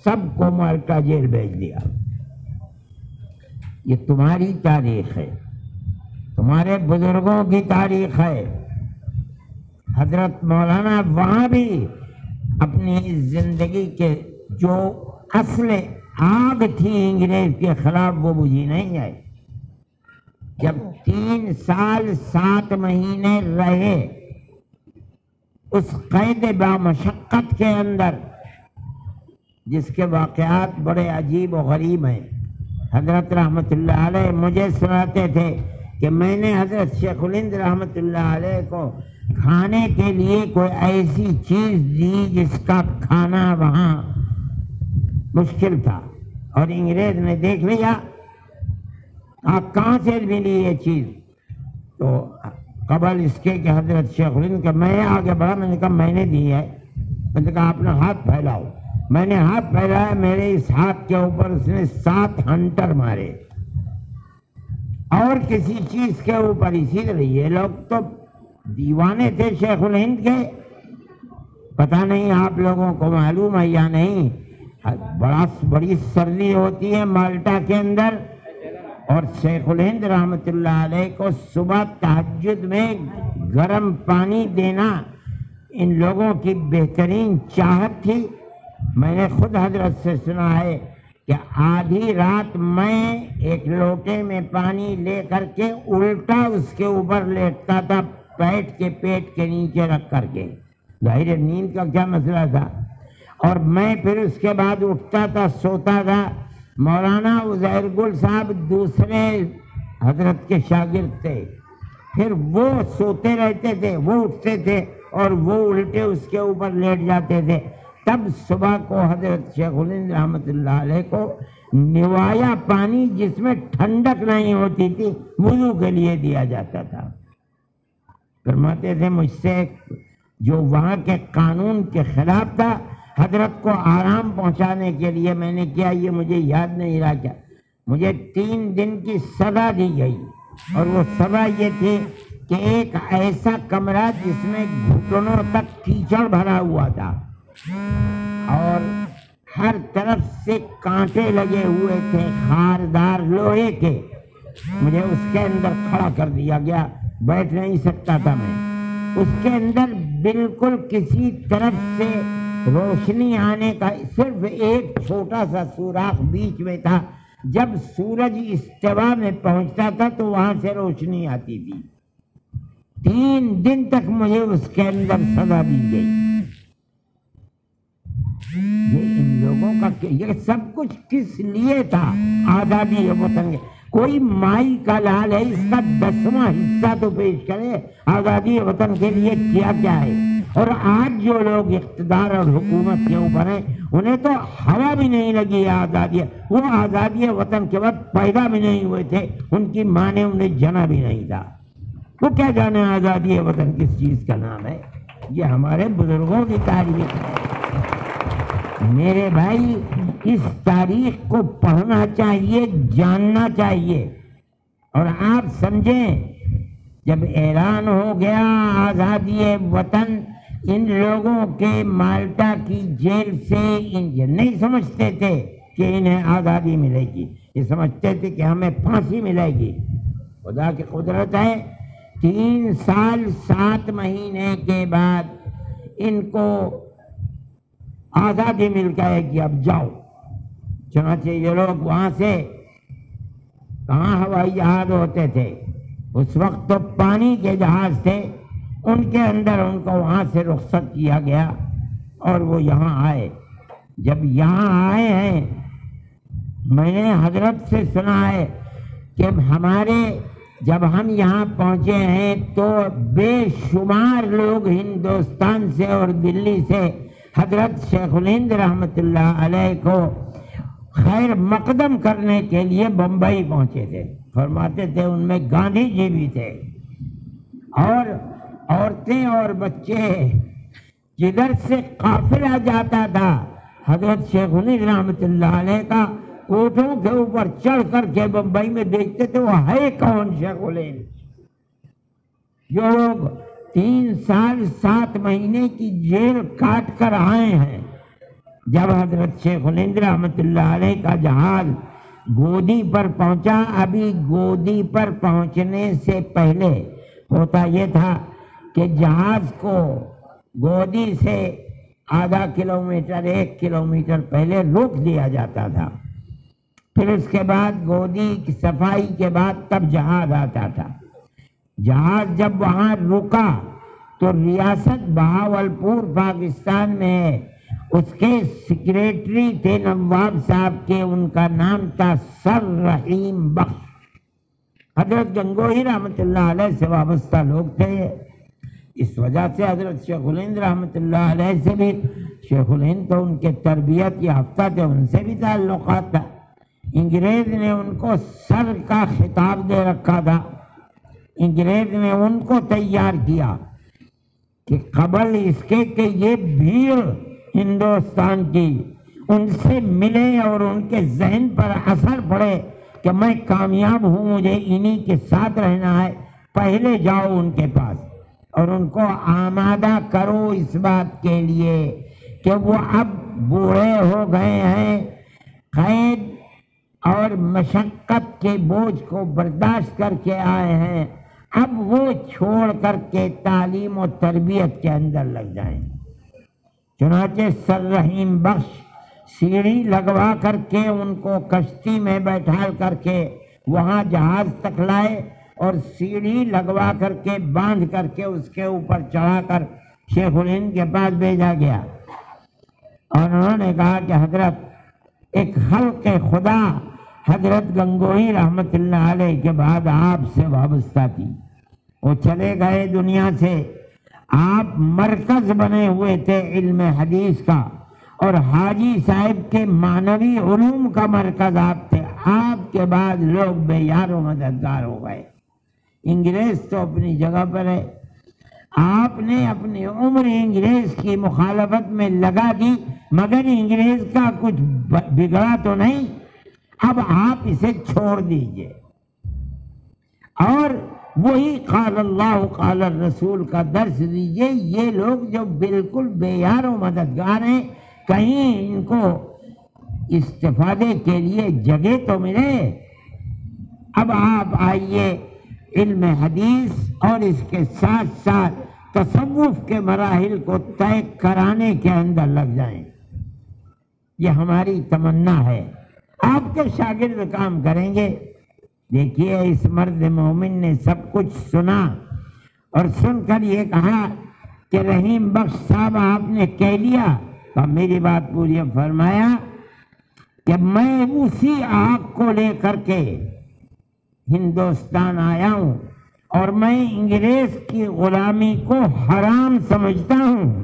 سب کو مالٹا جیل بھیج دیا۔ یہ تمہاری تاریخ ہے، تمہارے بزرگوں کی تاریخ ہے۔ حضرت مولانا وہاں بھی اپنی اس زندگی کے جو اصل آگ تھی انگریز کے خلاف وہ بجھی نہیں ہے۔ جب 3 سال 7 مہینے رہے اس قید بامشقت کے اندر، جس کے واقعات بڑے عجیب و غریب ہیں، حضرت رحمت اللہ علیہ مجھے سناتے تھے کہ میں نے حضرت شیخ الہند رحمت اللہ علیہ کو کھانے کے لیے کوئی ایسی چیز دی جس کا کھانا وہاں مشکل تھا، اور انگریز نے دیکھ لیا آپ کہاں سے ملی یہ چیز، تو قبل اس کے کہ حضرت شیخ الہند کا میں آگے بڑھا، میں نے کہا میں نے دی ہے، میں نے کہا آپ نے ہاتھ پھیلاؤ، میں نے ہاتھ پھیلایا، میرے اس ہاتھ کے اوپر اس نے 7 ہنٹر مارے، اور کسی چیز کے اوپر اسی طرح۔ یہ لوگ تو دیوانے تھے شیخ الہند کے، پتہ نہیں آپ لوگوں کو معلوم ہے یا نہیں، بڑی سردی ہوتی ہے مالٹا کے اندر، اور شیخ الہند رحمت اللہ علیہ کو صبح تہجد میں گرم پانی دینا ان لوگوں کی بہترین چاہت تھی۔ میں نے خود حضرت سے سنا ہے کہ آدھی رات میں ایک لوٹے میں پانی لے کر کے الٹا اس کے اوپر لیٹتا تھا، پیٹ کے نیچے رکھ کر کے، ظاہر نیند کا کیا مسئلہ تھا، اور میں پھر اس کے بعد اٹھتا تھا، سوتا تھا۔ مولانا عزیر گل صاحب دوسرے حضرت کے شاگرد تھے، پھر وہ سوتے رہتے تھے، وہ اٹھتے تھے اور وہ الٹے اس کے اوپر لیٹ جاتے تھے۔ تب صبح کو حضرت شیخ الہند رحمت اللہ علیہ کو نوایا پانی جس میں ٹھنڈک نہیں ہوتی تھی وضو کے لیے دیا جاتا تھا۔ فرماتے تھے مجھ سے جو وہاں کے قانون کے خلاف تھا، حضرت کو آرام پہنچانے کے لیے میں نے کیا، یہ مجھے یاد نہیں رہا کیا، مجھے 3 دن کی سزا دی گئی، اور وہ سزا یہ تھی کہ ایک ایسا کمرہ جس میں گھٹنوں تک کیچڑ بھرا ہوا تھا اور ہر طرف سے کانٹے لگے ہوئے تھے خاردار لوہے کے، مجھے اس کے اندر کھڑا کر دیا گیا، بیٹھ نہیں سکتا تھا میں اس کے اندر، بالکل کسی طرف سے روشنی آنے کا صرف ایک چھوٹا سا سوراخ بیچ میں تھا، جب سورج استوا میں پہنچتا تھا تو وہاں سے روشنی آتی تھی۔ 3 دن تک مجھے اس کے اندر سزا دی گئی۔ یہ ان لوگوں کا یہ سب کچھ کس لیے تھا؟ آزادی وطن کے، کوئی مائی کا لال ہے، اس کا 10واں حصہ تو پیش کرے آزادی وطن کے لیے کیا کیا ہے۔ اور آج جو لوگ اقتدار اور حکومت کے اوپر ہیں انہیں تو ہوا بھی نہیں لگی ہے آزادی، وہ آزادی وطن کے وقت پیدا بھی نہیں ہوئے تھے، ان کی ماں نے انہیں جنا بھی نہیں تھا، وہ کیا جانے آزادی وطن کس چیز کا نام ہے۔ یہ ہمارے بزرگوں کی تاریخ ہے میرے بھائی، اس تاریخ کو پڑھنا چاہیے، جاننا چاہیے، اور آپ سمجھیں جب اعلان ہو گیا آزادی وطن، ان لوگوں کے مالٹا کی جیل سے یہ نہیں سمجھتے تھے کہ انہیں آزادی ملے گی، یہ سمجھتے تھے کہ ہمیں پھانسی ملے گی۔ خدا کی قدرت ہے 3 سال 7 مہینے کے بعد ان کو آزادی مل گئی کہ اب جاؤ۔ چنانچہ یہ لوگ وہاں سے، کہاں ہوائی جہاز ہوتے تھے اس وقت، تو پانی کے جہاز تھے، ان کے اندر ان کو وہاں سے رخصت کیا گیا اور وہ یہاں آئے۔ جب یہاں آئے ہیں، میں نے حضرت سے سنا ہے کہ جب ہم یہاں پہنچے ہیں تو بے شمار لوگ ہندوستان سے اور دلی سے حضرت شیخ الہند رحمت اللہ علیہ کو خیر مقدم کرنے کے لیے بمبئی پہنچے تھے۔ فرماتے تھے ان میں گاندھی جی بھی تھے، اور عورتیں اور بچے، جدھر سے قافلہ جاتا تھا حضرت شیخ الہند رحمت اللہ علیہ کا کوٹھوں کے اوپر چڑھ کر کے بمبئی میں دیکھتے تھے وہ ہے کون شیخ الہند۔ جو لوگ 3 سال 7 مہینے کی جیل کاٹ کر آئے ہیں، جب حضرت شیخ الہند رحمت اللہ علیہ کا جہاز گودی پر پہنچا، ابھی گودی پر پہنچنے سے پہلے ہوتا یہ تھا کہ جہاز کو گودی سے آدھا کلومیٹر 1 کلومیٹر پہلے روک دیا جاتا تھا، پھر اس کے بعد گودی کی صفائی کے بعد تب جہاز آتا تھا۔ جہاز جب وہاں رکا تو ریاست بہاولپور پاکستان میں ہے، اس کے سیکریٹری تھے نواب صاحب کے، ان کا نام تھا سر رحیم بخش، حضرت گنگوہی رحمت اللہ علیہ سے وابستہ لوگ تھے۔ اس وجہ سے حضرت شیخ الہند رحمت اللہ علیہ سے بھی، شیخ الہند تو ان کے تربیت یافتہ تھے، ان سے بھی تعلقات تھا۔ انگریز نے ان کو سر کا خطاب دے رکھا تھا، انگریز نے ان کو تیار کیا کہ قبل اس کے کہ یہ بھیڑ ہندوستان کی ان سے ملے اور ان کے ذہن پر اثر پڑے کہ میں کامیاب ہوں، مجھے انہی کے ساتھ رہنا ہے، پہلے جاؤ ان کے پاس اور ان کو آمادہ کرو اس بات کے لیے کہ وہ اب بوڑھے ہو گئے ہیں، قید اور مشقت کے بوجھ کو برداشت کر کے آئے ہیں، اب وہ چھوڑ کر کے تعلیم و تربیت کے اندر لگ جائیں۔ چنانچہ سر رحیم بخش سیڑھی لگوا کر کے ان کو کشتی میں بیٹھا کر کے وہاں جہاز تک لائے اور سیڑھی لگوا کر کے باندھ کر کے اس کے اوپر چڑھا کر شیخ الہند کے پاس بھیجا گیا اور انہوں نے کہا کہ حضرت ایک خلق خدا حضرت گنگوہی رحمت اللہ علیہ کے بعد آپ سے وابستہ تھی، وہ چلے گئے دنیا سے، آپ مرکز بنے ہوئے تھے علم حدیث کا اور حاجی صاحب کے معنوی علوم کا مرکز آپ تھے، آپ کے بعد لوگ بے یار و مددگار ہو گئے۔ انگریز تو اپنی جگہ پر ہے، آپ نے اپنی عمر انگریز کی مخالفت میں لگا دی مگر انگریز کا کچھ بگڑا تو نہیں، اب آپ اسے چھوڑ دیجئے اور وہی قال اللہ قال الرسول کا درس دیجئے۔ یہ لوگ جو بالکل بے یار و مددگار ہیں، کہیں ان کو استفادے کے لیے جگہ تو ملے۔ اب آپ آئیے علم حدیث اور اس کے ساتھ ساتھ تصوف کے مراحل کو طے کرانے کے اندر لگ جائیں، یہ ہماری تمنا ہے، آپ کے شاگرد کام کریں گے۔ دیکھیے اس مرد مومن نے سب کچھ سنا اور سن کر یہ کہا کہ رحیم بخش صاحب آپ نے کہہ لیا، تو میری بات پوری فرمایا کہ میں اسی آگ کو لے کر کے ہندوستان آیا ہوں اور میں انگریز کی غلامی کو حرام سمجھتا ہوں،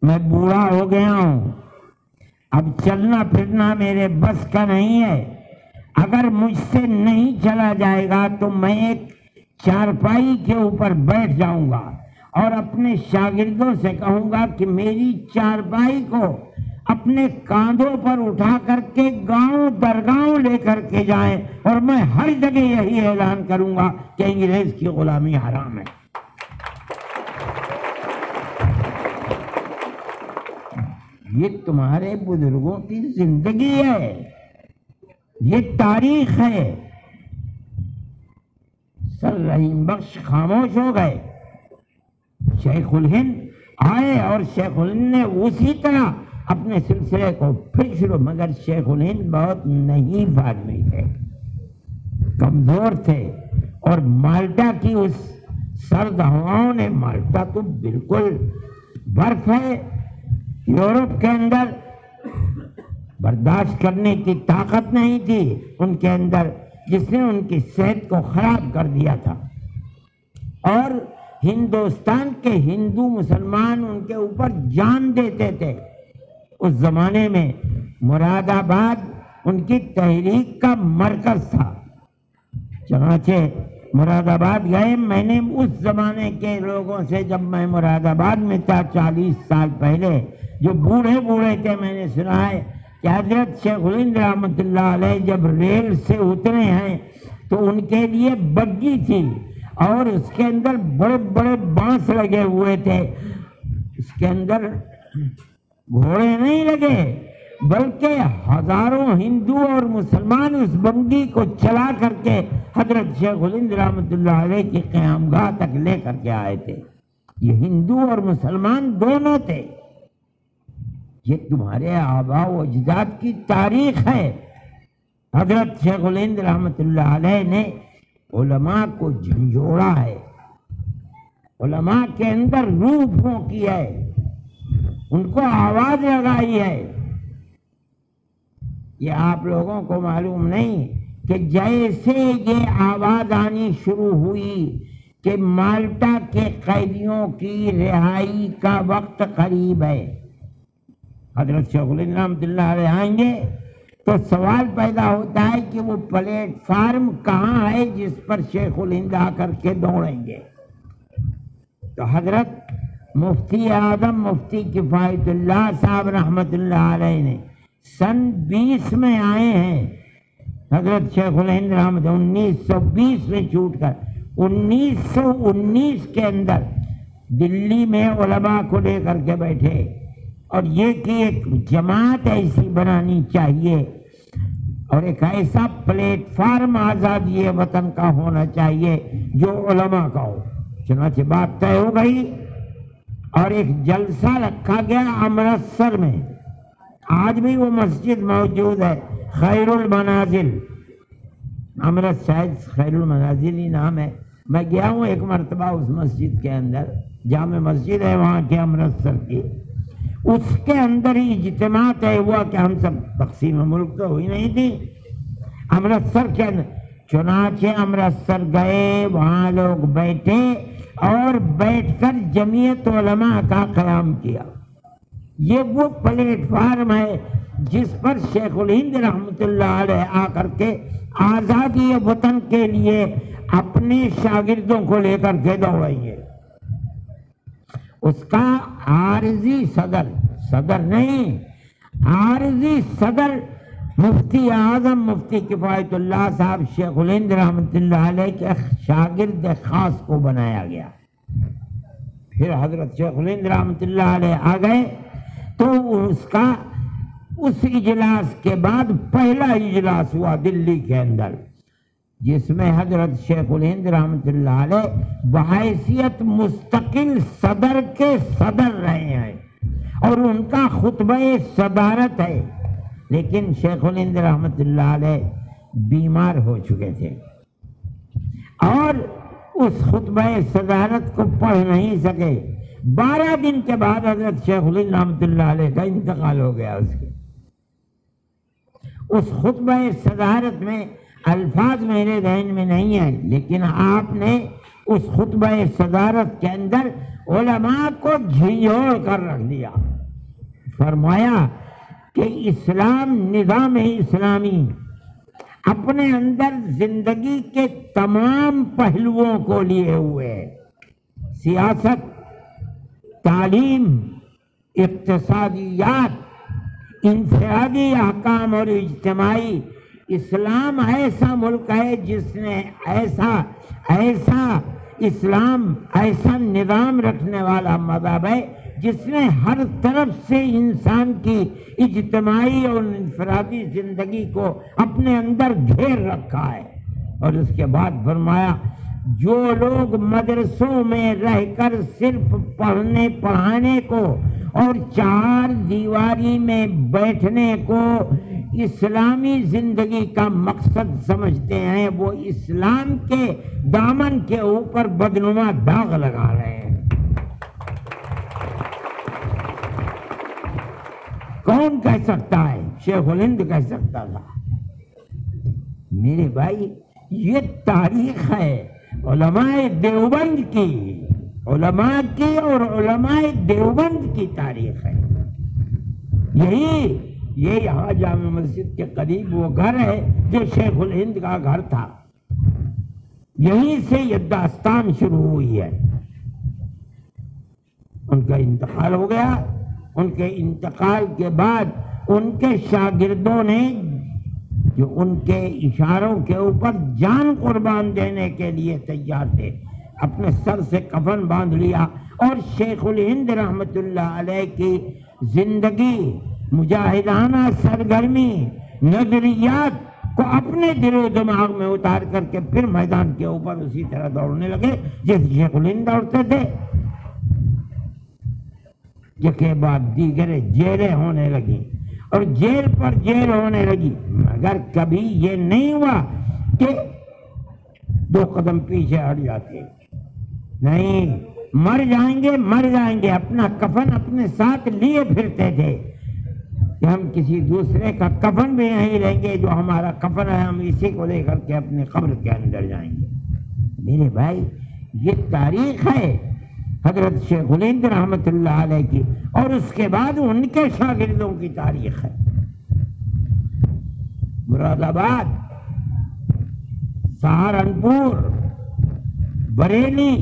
میں بوڑھا ہو گیا ہوں، اب چلنا پھرنا میرے بس کا نہیں ہے، اگر مجھ سے نہیں چلا جائے گا تو میں ایک چارپائی کے اوپر بیٹھ جاؤں گا اور اپنے شاگردوں سے کہوں گا کہ میری چارپائی کو اپنے کاندھوں پر اٹھا کر کے گاؤں درگاؤں لے کر کے جائیں اور میں ہر جگہ یہی اعلان کروں گا کہ انگریز کی غلامی حرام ہے۔ یہ تمہارے بزرگوں کی زندگی ہے، یہ تاریخ ہے۔ سر رحیم بخش خاموش ہو گئے، شیخ الہند آئے اور شیخ الہند نے اسی طرح اپنے سلسلے کو پھر شروع، مگر شیخ الہند بہت نحیف آدمی تھے، کمزور تھے اور مالٹا کی اس سرد ہواؤں نے، مالٹا تو بالکل برف ہے، یورپ کے اندر برداشت کرنے کی طاقت نہیں تھی ان کے اندر، جس نے ان کی صحت کو خراب کر دیا تھا اور ہندوستان کے ہندو مسلمان ان کے اوپر جان دیتے تھے۔ اس زمانے میں مراد آباد ان کی تحریک کا مرکز تھا، چنانچہ مراد آباد گئے۔ میں نے اس زمانے کے لوگوں سے، جب میں مراد آباد میں تھا 40 سال پہلے، جو بوڑھے بوڑھے تھے، میں نے سنا ہے کہ حضرت شیخ الہند رحمت اللہ علیہ جب ریل سے اترے ہیں تو ان کے لیے بگی تھی اور اس کے اندر بڑے بڑے بانس لگے ہوئے تھے، اس کے اندر گھوڑے نہیں لگے بلکہ ہزاروں ہندو اور مسلمان اس بگی کو چلا کر کے حضرت شیخ الہند رحمت اللہ علیہ کی قیام گاہ تک لے کر کے آئے تھے۔ یہ ہندو اور مسلمان دونوں تھے۔ یہ تمہارے آباء و اجداد کی تاریخ ہے۔ حضرت شیخ الہند رحمت اللہ علیہ نے علماء کو جھنجھوڑا ہے، علماء کے اندر روح پھونکی ہے، ان کو آواز لگائی ہے۔ یہ آپ لوگوں کو معلوم نہیں کہ جیسے یہ آواز آنی شروع ہوئی کہ مالٹا کے قیدیوں کی رہائی کا وقت قریب ہے، حضرت شیخ الہند رحمت اللہ علیہ آئیں گے تو سوال پیدا ہوتا ہے کہ وہ پلیٹ فارم کہاں ہے جس پر شیخ الہند آ کر کے دوڑیں گے۔ تو حضرت مفتی اعظم مفتی کفایت اللہ صاحب رحمۃ اللہ علیہ نے سن 20 میں آئے ہیں، حضرت شیخ الہند رحمۃ 1920 میں چھوٹ کر 1919 کے اندر دلی میں علماء کو لے کر کے بیٹھے اور یہ کہ ایک جماعت ایسی بنانی چاہیے اور ایک ایسا پلیٹ فارم آزادی وطن کا ہونا چاہیے جو علماء کا ہو۔ چنانچہ بات طے ہو گئی اور ایک جلسہ رکھا گیا امرتسر میں، آج بھی وہ مسجد موجود ہے، خیر المنازل، امرت شاید خیر المنازل ہی نام ہے۔ میں گیا ہوں ایک مرتبہ اس مسجد کے اندر، جامع مسجد ہے وہاں کے امرتسر کی، اس کے اندر ہی اجتماع طے ہوا کہ ہم سب تقسیم ملک تو ہوئی نہیں تھی امرتسر کے اندر، چنانچہ امرتسر گئے، وہاں لوگ بیٹھے اور بیٹھ کر جمعیت علماء کا قیام کیا۔ یہ وہ پلیٹ فارم ہے جس پر شیخ الہند رحمۃ اللہ علیہ آ کر کے آزادی وطن کے لیے اپنے شاگردوں کو لے کر کے دوڑیں گے۔ اس کا عارضی صدر نہیں، عارضی صدر مفتی اعظم مفتی کفایت اللہ صاحب شیخ الہند رحمۃ اللہ علیہ کے شاگرد خاص کو بنایا گیا۔ پھر حضرت شیخ الہند رحمۃ اللہ علیہ آ گئے تو اس اجلاس کے بعد پہلا اجلاس ہوا دلی کے اندر، جس میں حضرت شیخ الہند رحمۃ اللہ علیہ بحیثیت مستقل صدر کے صدر رہے ہیں اور ان کا خطبہ صدارت ہے، لیکن شیخ الہند رحمۃ اللہ علیہ بیمار ہو چکے تھے اور اس خطبہ صدارت کو پڑھ نہیں سکے۔ 12 دن کے بعد حضرت شیخ الہند رحمۃ اللہ علیہ کا انتقال ہو گیا۔ اس خطبہ صدارت میں الفاظ میرے ذہن میں نہیں ہیں، لیکن آپ نے اس خطبہ صدارت کے اندر علماء کو جھنجھوڑ کر رکھ دیا۔ فرمایا کہ اسلام نظام اسلامی اپنے اندر زندگی کے تمام پہلوؤں کو لیے ہوئے، سیاست، تعلیم، اقتصادیات، انفرادی احکام اور اجتماعی، اسلام ایسا ملک ہے جس نے ایسا اسلام ایسا نظام رکھنے والا مذہب ہے جس نے ہر طرف سے انسان کی اجتماعی اور انفرادی زندگی کو اپنے اندر گھیر رکھا ہے۔ اور اس کے بعد فرمایا جو لوگ مدرسوں میں رہ کر صرف پڑھنے پڑھانے کو اور چار دیواری میں بیٹھنے کو اسلامی زندگی کا مقصد سمجھتے ہیں، وہ اسلام کے دامن کے اوپر بدنما داغ لگا رہے ہیں۔ کون کہہ سکتا ہے؟ شیخ الہند کہہ سکتا تھا۔ میرے بھائی یہ تاریخ ہے علماء دیوبند کی، علماء کی اور علماء دیوبند کی تاریخ ہے۔ یہ یہاں جامع مسجد کے قریب وہ گھر ہے جو شیخ الہند کا گھر تھا، یہیں سے یہ داستان شروع ہوئی ہے۔ ان کا انتقال ہو گیا، ان کے انتقال کے بعد ان کے شاگردوں نے جو ان کے اشاروں کے اوپر جان قربان دینے کے لیے تیار تھے، اپنے سر سے کفن باندھ لیا اور شیخ الہند رحمۃ اللہ علیہ کی زندگی، مجاہدانہ سرگرمی، نظریات کو اپنے دل و دماغ میں اتار کر کے پھر میدان کے اوپر اسی طرح دوڑنے لگے جیسے شیخ الہند دوڑتے تھے۔ کے بعد دیگر جیلیں ہونے لگی اور جیل پر جیل ہونے لگی، مگر کبھی یہ نہیں ہوا کہ 2 قدم پیچھے ہٹ جاتے، نہیں، مر جائیں گے، اپنا کفن اپنے ساتھ لیے پھرتے تھے کہ ہم کسی دوسرے کا کفن بھی نہیں لیں گے، جو ہمارا کفن ہے ہم اسی کو لے کر کے اپنے قبر کے اندر جائیں گے۔ میرے بھائی یہ تاریخ ہے حضرت شیخ الہند رحمۃ اللہ علیہ کی، اور اس کے بعد ان کے شاگردوں کی تاریخ ہے۔ مراد آباد، سہارنپور، بریلی،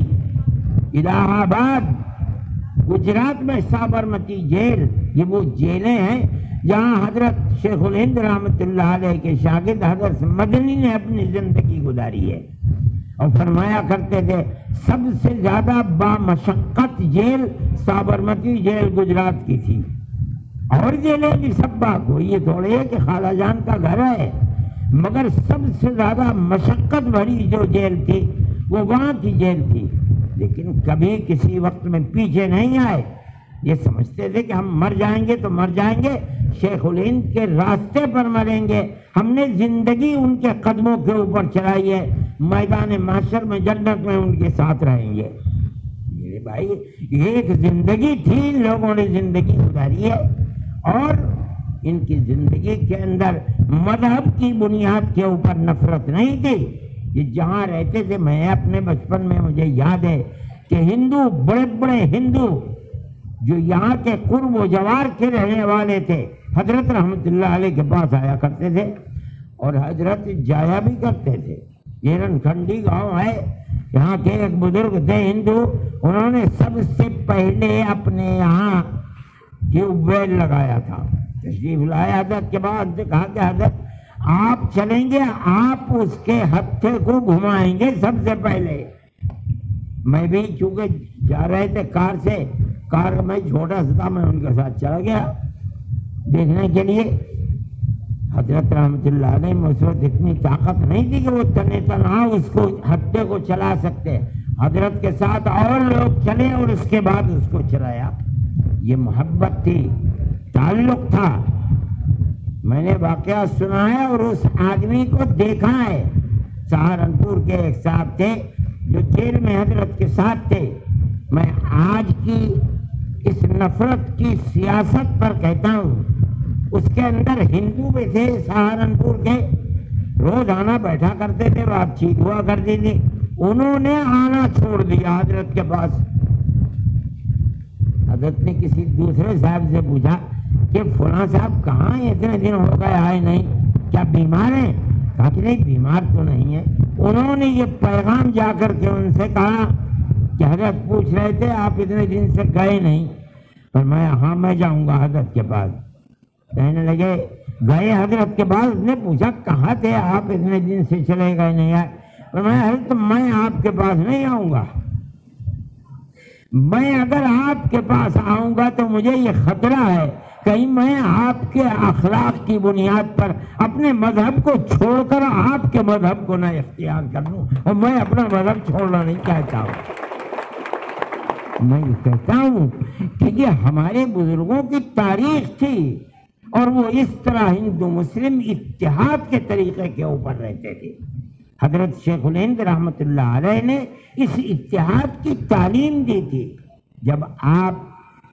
الہ آباد، گجرات میں سابرمتی جیل، یہ وہ جیلیں ہیں جہاں حضرت شیخ الہند رحمۃ اللہ علیہ کے شاگرد حضرت مدنی نے اپنی زندگی گزاری ہے، اور فرمایا کرتے تھے سب سے زیادہ بامشقت جیل سابرمتی جیل گجرات کی تھی، اور جیلیں بھی سب کوئی یہ تھوڑے ہے کہ خالہ جان کا گھر ہے، مگر سب سے زیادہ مشقت بھری جو جیل تھی وہ وہاں کی جیل تھی۔ لیکن کبھی کسی وقت میں پیچھے نہیں آئے، یہ سمجھتے تھے کہ ہم مر جائیں گے تو مر جائیں گے، شیخ الہند کے راستے پر مریں گے، ہم نے زندگی ان کے قدموں کے اوپر چلائی ہے، میدان محشر میں جنت میں ان کے ساتھ رہیں گے۔ میرے بھائی ایک زندگی تھی، ان لوگوں نے زندگی گزاری ہے، اور ان کی زندگی کے اندر مذہب کی بنیاد کے اوپر نفرت نہیں تھی۔ یہ جہاں رہتے تھے، میں اپنے بچپن میں مجھے یاد ہے کہ ہندو، بڑے بڑے ہندو جو یہاں کے قرب و جوار کے رہنے والے تھے، حضرت رحمت اللہ علیہ کے پاس آیا کرتے تھے، اور حضرت جایا بھی کرتے تھے۔ یہ رنکھنڈی گاؤں ہے، یہاں کے ایک بزرگ تھے ہندو، انہوں نے سب سے پہلے اپنے یہاں ٹیوب ویل لگایا تھا۔ تشریف لائے حضرت کے بعد سے کہا کہ حضرت آپ چلیں گے، آپ اس کے ہتھے کو گھمائیں گے سب سے پہلے۔ میں بھی چونکہ جا رہے تھے کار سے، کار میں چھوٹا سا تھا، میں ان کے ساتھ چلا گیا دیکھنے کے لیے۔ حضرت رحمت اللہ علیہ میں اس وقت اتنی طاقت نہیں تھی کہ وہ تنے تنہا اس کو ہتھے کو چلا سکتے، حضرت کے ساتھ اور لوگ چلے اور اس کے بعد اس کو چلایا۔ یہ محبت تھی، تعلق تھا۔ میں نے واقعہ سنا ہے اور اس آدمی کو دیکھا ہے۔ سہارنپور کے ایک صاحب تھے جو جیل میں حضرت کے ساتھ تھے۔ میں آج کی اس نفرت کی سیاست پر کہتا ہوں، اس کے اندر ہندو بھی تھے سہارنپور کے، روزانہ بیٹھا کرتے تھے، بات چیت ہوا کرتی تھی، انہوں نے آنا چھوڑ دیا حضرت کے پاس۔ حضرت نے کسی دوسرے صاحب سے پوچھا کہ فلاں صاحب کہاں ہیں، اتنے دن ہو گئے آئے نہیں، کیا بیمار ہیں؟ کہا کہ نہیں بیمار تو نہیں ہے۔ انہوں نے یہ پیغام جا کر کے ان سے کہا کہ حضرت پوچھ رہے تھے آپ اتنے دن سے گئے نہیں، فرمایا ہاں میں جاؤں گا حضرت کے پاس۔ کہنے لگے گئے حضرت کے پاس، اس نے پوچھا کہاں تھے آپ اتنے دن سے چلے گئے نہیں آئے؟ فرمایا حضرت میں آپ کے پاس نہیں آؤں گا، میں اگر آپ کے پاس آؤں گا تو مجھے یہ خطرہ ہے کہیں میں آپ کے اخلاق کی بنیاد پر اپنے مذہب کو چھوڑ کر آپ کے مذہب کو نہ اختیار کر لوں، اور میں اپنا مذہب چھوڑنا نہیں چاہتا ہوں۔ میں یہ کہتا ہوں کہ یہ ہمارے بزرگوں کی تاریخ تھی، اور وہ اس طرح ہندو مسلم اتحاد کے طریقے کے اوپر رہتے تھے۔ حضرت شیخ الہند رحمت اللہ علیہ نے اس اتحاد کی تعلیم دی تھی۔ جب آپ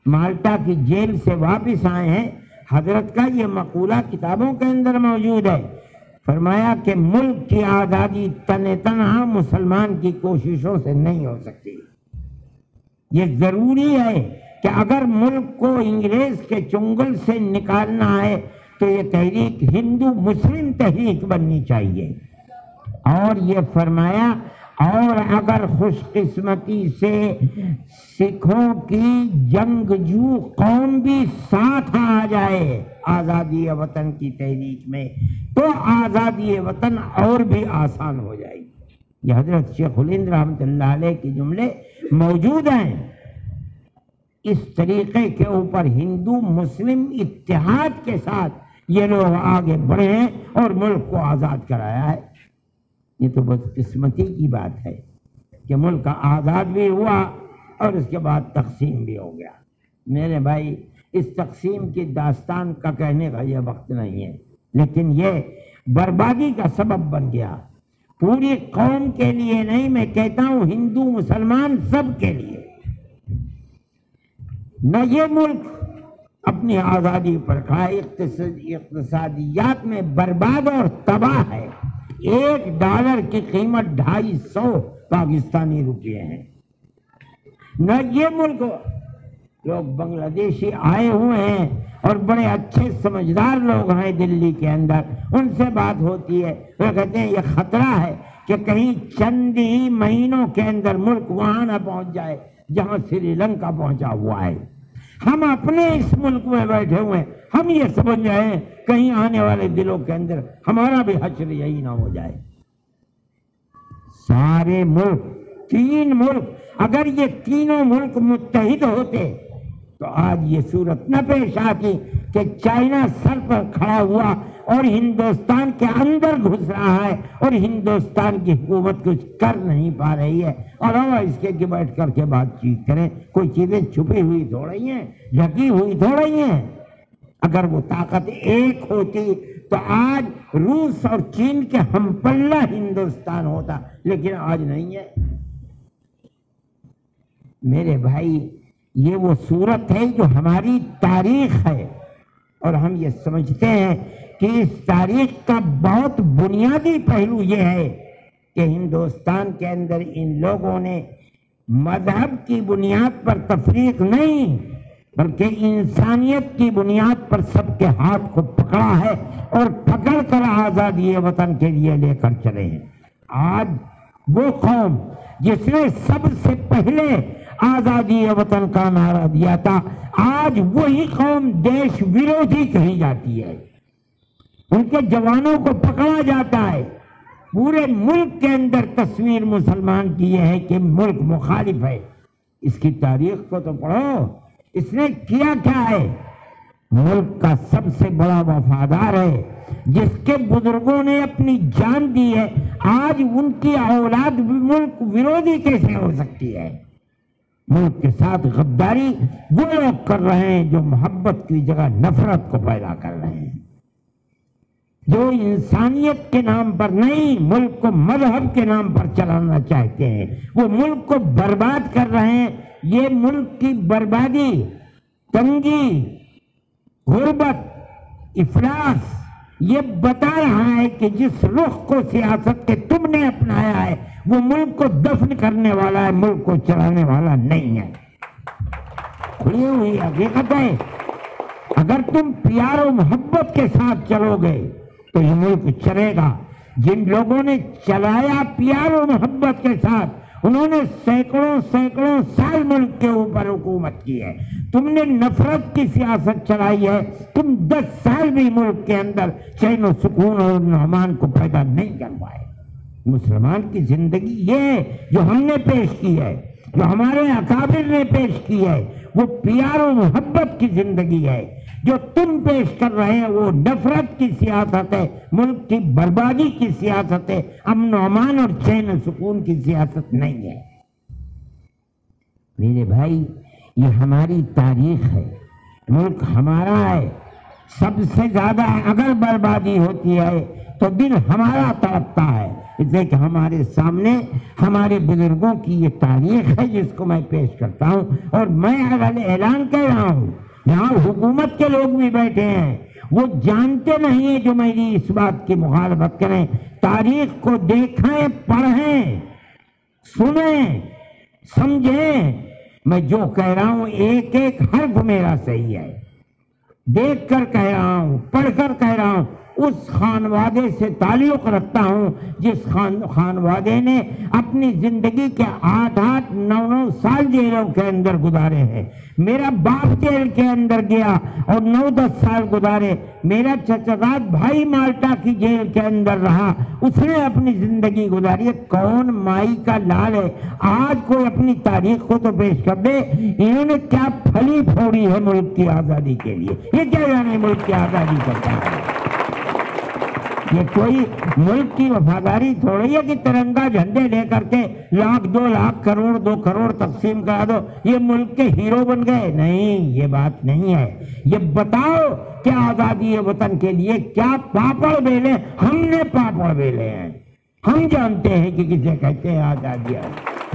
مالٹا کی جیل سے واپس آئے ہیں، حضرت کا یہ مقولہ کتابوں کے اندر موجود ہے، فرمایا کہ ملک کی آزادی تنہا مسلمان کی کوششوں سے نہیں ہو سکتی۔ یہ ضروری ہے کہ اگر ملک کو انگریز کے چنگل سے نکالنا ہے تو یہ تحریک ہندو مسلم تحریک بننی چاہیے۔ اور یہ فرمایا اور اگر خوش قسمتی سے سکھوں کی جنگجو قوم بھی ساتھ آ جائے آزادی وطن کی تحریک میں تو آزادی وطن اور بھی آسان ہو جائے گی۔ یہ حضرت شیخ الہند رحمت اللہ علیہ کے جملے موجود ہیں۔ اس طریقے کے اوپر ہندو مسلم اتحاد کے ساتھ یہ لوگ آگے بڑھے ہیں اور ملک کو آزاد کرایا ہے۔ یہ تو بس قسمتی کی بات ہے کہ ملک آزاد بھی ہوا اور اس کے بعد تقسیم بھی ہو گیا۔ میرے بھائی اس تقسیم کی داستان کا کہنے کا یہ وقت نہیں ہے، لیکن یہ بربادی کا سبب بن گیا، پوری قوم کے لیے نہیں، میں کہتا ہوں ہندو مسلمان سب کے لیے۔ نہ یہ ملک اپنی آزادی پر کھائے، اقتصادیات میں برباد اور تباہ ہے۔ $1 کی قیمت 250 پاکستانی روپے ہیں۔ نہ یہ ملک، لوگ بنگلہ دیشی آئے ہوئے ہیں اور بڑے اچھے سمجھدار لوگ ہیں دلی کے اندر، ان سے بات ہوتی ہے، وہ کہتے ہیں یہ خطرہ ہے کہ کہیں چند ہی مہینوں کے اندر ملک وہاں نہ پہنچ جائے جہاں سری لنکا پہنچا ہوا ہے۔ ہم اپنے اس ملک میں بیٹھے ہوئے ہیں، ہم یہ سمجھ رہے ہیں کہیں آنے والے دلوں کے اندر ہمارا بھی حشر یہی نہ ہو جائے۔ سارے ملک، 3 ملک، اگر یہ تینوں ملک متحد ہوتے تو آج یہ صورت نہ پیش آتی کہ چائنا سر پر کھڑا ہوا اور ہندوستان کے اندر گھس رہا ہے اور ہندوستان کی حکومت کچھ کر نہیں پا رہی ہے، اور ہم اس کے بیٹھ کر کے بات چیت کریں۔ کوئی چیزیں چھپی ہوئی تھوڑی ہیں، ڈھکی ہوئی تھوڑی ہیں۔ اگر وہ طاقت ایک ہوتی تو آج روس اور چین کے ہم پلہ ہندوستان ہوتا، لیکن آج نہیں ہے۔ میرے بھائی، یہ وہ صورت ہے جو ہماری تاریخ ہے، اور ہم یہ سمجھتے ہیں کہ اس تاریخ کا بہت بنیادی پہلو یہ ہے کہ ہندوستان کے اندر ان لوگوں نے مذہب کی بنیاد پر تفریق نہیں بلکہ انسانیت کی بنیاد پر سب کے ہاتھ کو پکڑا ہے اور پکڑ کر آزادی وطن کے لیے لے کر چلے ہیں۔ آج وہ قوم جس نے سب سے پہلے آزادی وطن کا نعرہ دیا تھا، آج وہی قوم دیش ورودھی کہی جاتی ہے۔ ان کے جوانوں کو پکڑا جاتا ہے۔ پورے ملک کے اندر تصویر مسلمان کی یہ ہے کہ ملک مخالف ہے۔ اس کی تاریخ کو تو پڑھو، اس نے کیا کیا ہے۔ ملک کا سب سے بڑا وفادار ہے، جس کے بزرگوں نے اپنی جان دی ہے، آج ان کی اولاد ملک ورودھی کیسے ہو سکتی ہے؟ ملک کے ساتھ غداری وہ لوگ کر رہے ہیں جو محبت کی جگہ نفرت کو پیدا کر رہے ہیں، جو انسانیت کے نام پر نہیں ملک کو مذہب کے نام پر چلانا چاہتے ہیں، وہ ملک کو برباد کر رہے ہیں۔ یہ ملک کی بربادی، تنگی، غربت، افلاس یہ بتا رہا ہے کہ جس رخ کو سیاست کے تم نے اپنایا ہے وہ ملک کو دفن کرنے والا ہے، ملک کو چلانے والا نہیں ہے۔ کھلی ہوئی حقیقت ہے۔ اگر تم پیار و محبت کے ساتھ چلو گے تو یہ ملک چلے گا۔ جن لوگوں نے چلایا پیار و محبت کے ساتھ، انہوں نے سینکڑوں سال ملک کے اوپر حکومت کی ہے۔ تم نے نفرت کی سیاست چلائی ہے، تم 10 سال بھی ملک کے اندر چین و سکون اور امان کو پیدا نہیں کر پائے۔ مسلمان کی زندگی یہ ہے جو ہم نے پیش کی ہے، جو ہمارے اکابر نے پیش کی ہے، وہ پیار و محبت کی زندگی ہے۔ جو تم پیش کر رہے ہیں وہ نفرت کی سیاست ہے، ملک کی بربادی کی سیاست ہے، امن و امان اور چین و سکون کی سیاست نہیں ہے۔ میرے بھائی، یہ ہماری تاریخ ہے، ملک ہمارا ہے۔ سب سے زیادہ اگر بربادی ہوتی ہے تو دن ہمارا تڑپتا ہے، اس لیے کہ ہمارے سامنے ہمارے بزرگوں کی یہ تاریخ ہے جس کو میں پیش کرتا ہوں، اور میں اعلان کر رہا ہوں۔ یہاں حکومت کے لوگ بھی بیٹھے ہیں، وہ جانتے نہیں ہیں جو میری اس بات کی مخالفت کریں۔ تاریخ کو دیکھیں، پڑھیں، سنیں، سمجھیں۔ میں جو کہہ رہا ہوں ایک ایک حرف میرا صحیح ہے، دیکھ کر کہہ رہا ہوں، پڑھ کر کہہ رہا ہوں۔ اس خانوادے سے تعلق رکھتا ہوں جس خانوادے نے اپنی زندگی کے 8 9 سال جیلوں کے اندر گزارے ہیں۔ میرا باپ جیل کے اندر گیا اور 9 10 سال گزارے۔ میرا چچزاد بھائی مالٹا کی جیل کے اندر رہا، اس نے اپنی زندگی گزاری۔ کون مائی کا لال ہے؟ آج کوئی اپنی تاریخ کو تو پیش کر دے۔ انہوں نے کیا پھلی پھوڑی ہے ملک کی آزادی کے لیے؟ یہ کیا جانے ملک کی آزادی کرتا ہے؟ یہ کوئی ملک کی وفاداری تھوڑی ہے کہ ترنگا جھنڈے لے کر کے 1,00,000 2 لاکھ کروڑ 2 کروڑ تقسیم کرا دو، یہ ملک کے ہیرو بن گئے۔ نہیں، یہ بات نہیں ہے۔ یہ بتاؤ کہ آزادی وطن کے لیے کیا پاپڑ بیلے؟ ہم نے پاپڑ بیلے ہیں، ہم جانتے ہیں کہ کسے کہتے ہیں آزادی۔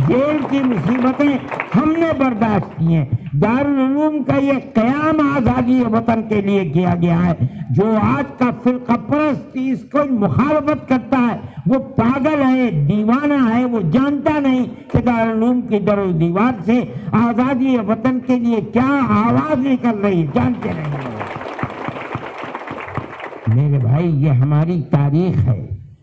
جیل کی مصیبتیں ہم نے برداشت کی ہیں۔ دارالعلوم کا یہ قیام آزادی وطن کے لیے کیا گیا ہے۔ جو آج کا فرقہ پرست اس کو مخالفت کرتا ہے وہ پاگل ہے، دیوانہ ہے، وہ جانتا نہیں کہ دارالعلوم کی در و دیوار سے آزادی وطن کے لیے کیا آواز نکل رہی ہے، جانتے نہیں۔ میرے بھائی، یہ ہماری تاریخ ہے،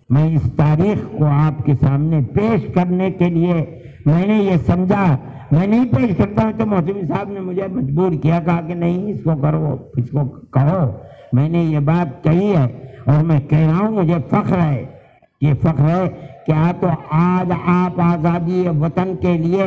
میں اس تاریخ کو آپ کے سامنے پیش کرنے کے لیے میں نے یہ سمجھا، میں نہیں پیش کرتا ہوں تو محتمی صاحب نے مجھے مجبور کیا، کہا کہ نہیں اس کو کرو، اس کو کہو۔ میں نے یہ بات کہی ہے اور میں کہہ رہا ہوں، مجھے فخر ہے، یہ فخر ہے کہ تو آج آپ آزادی وطن کے لیے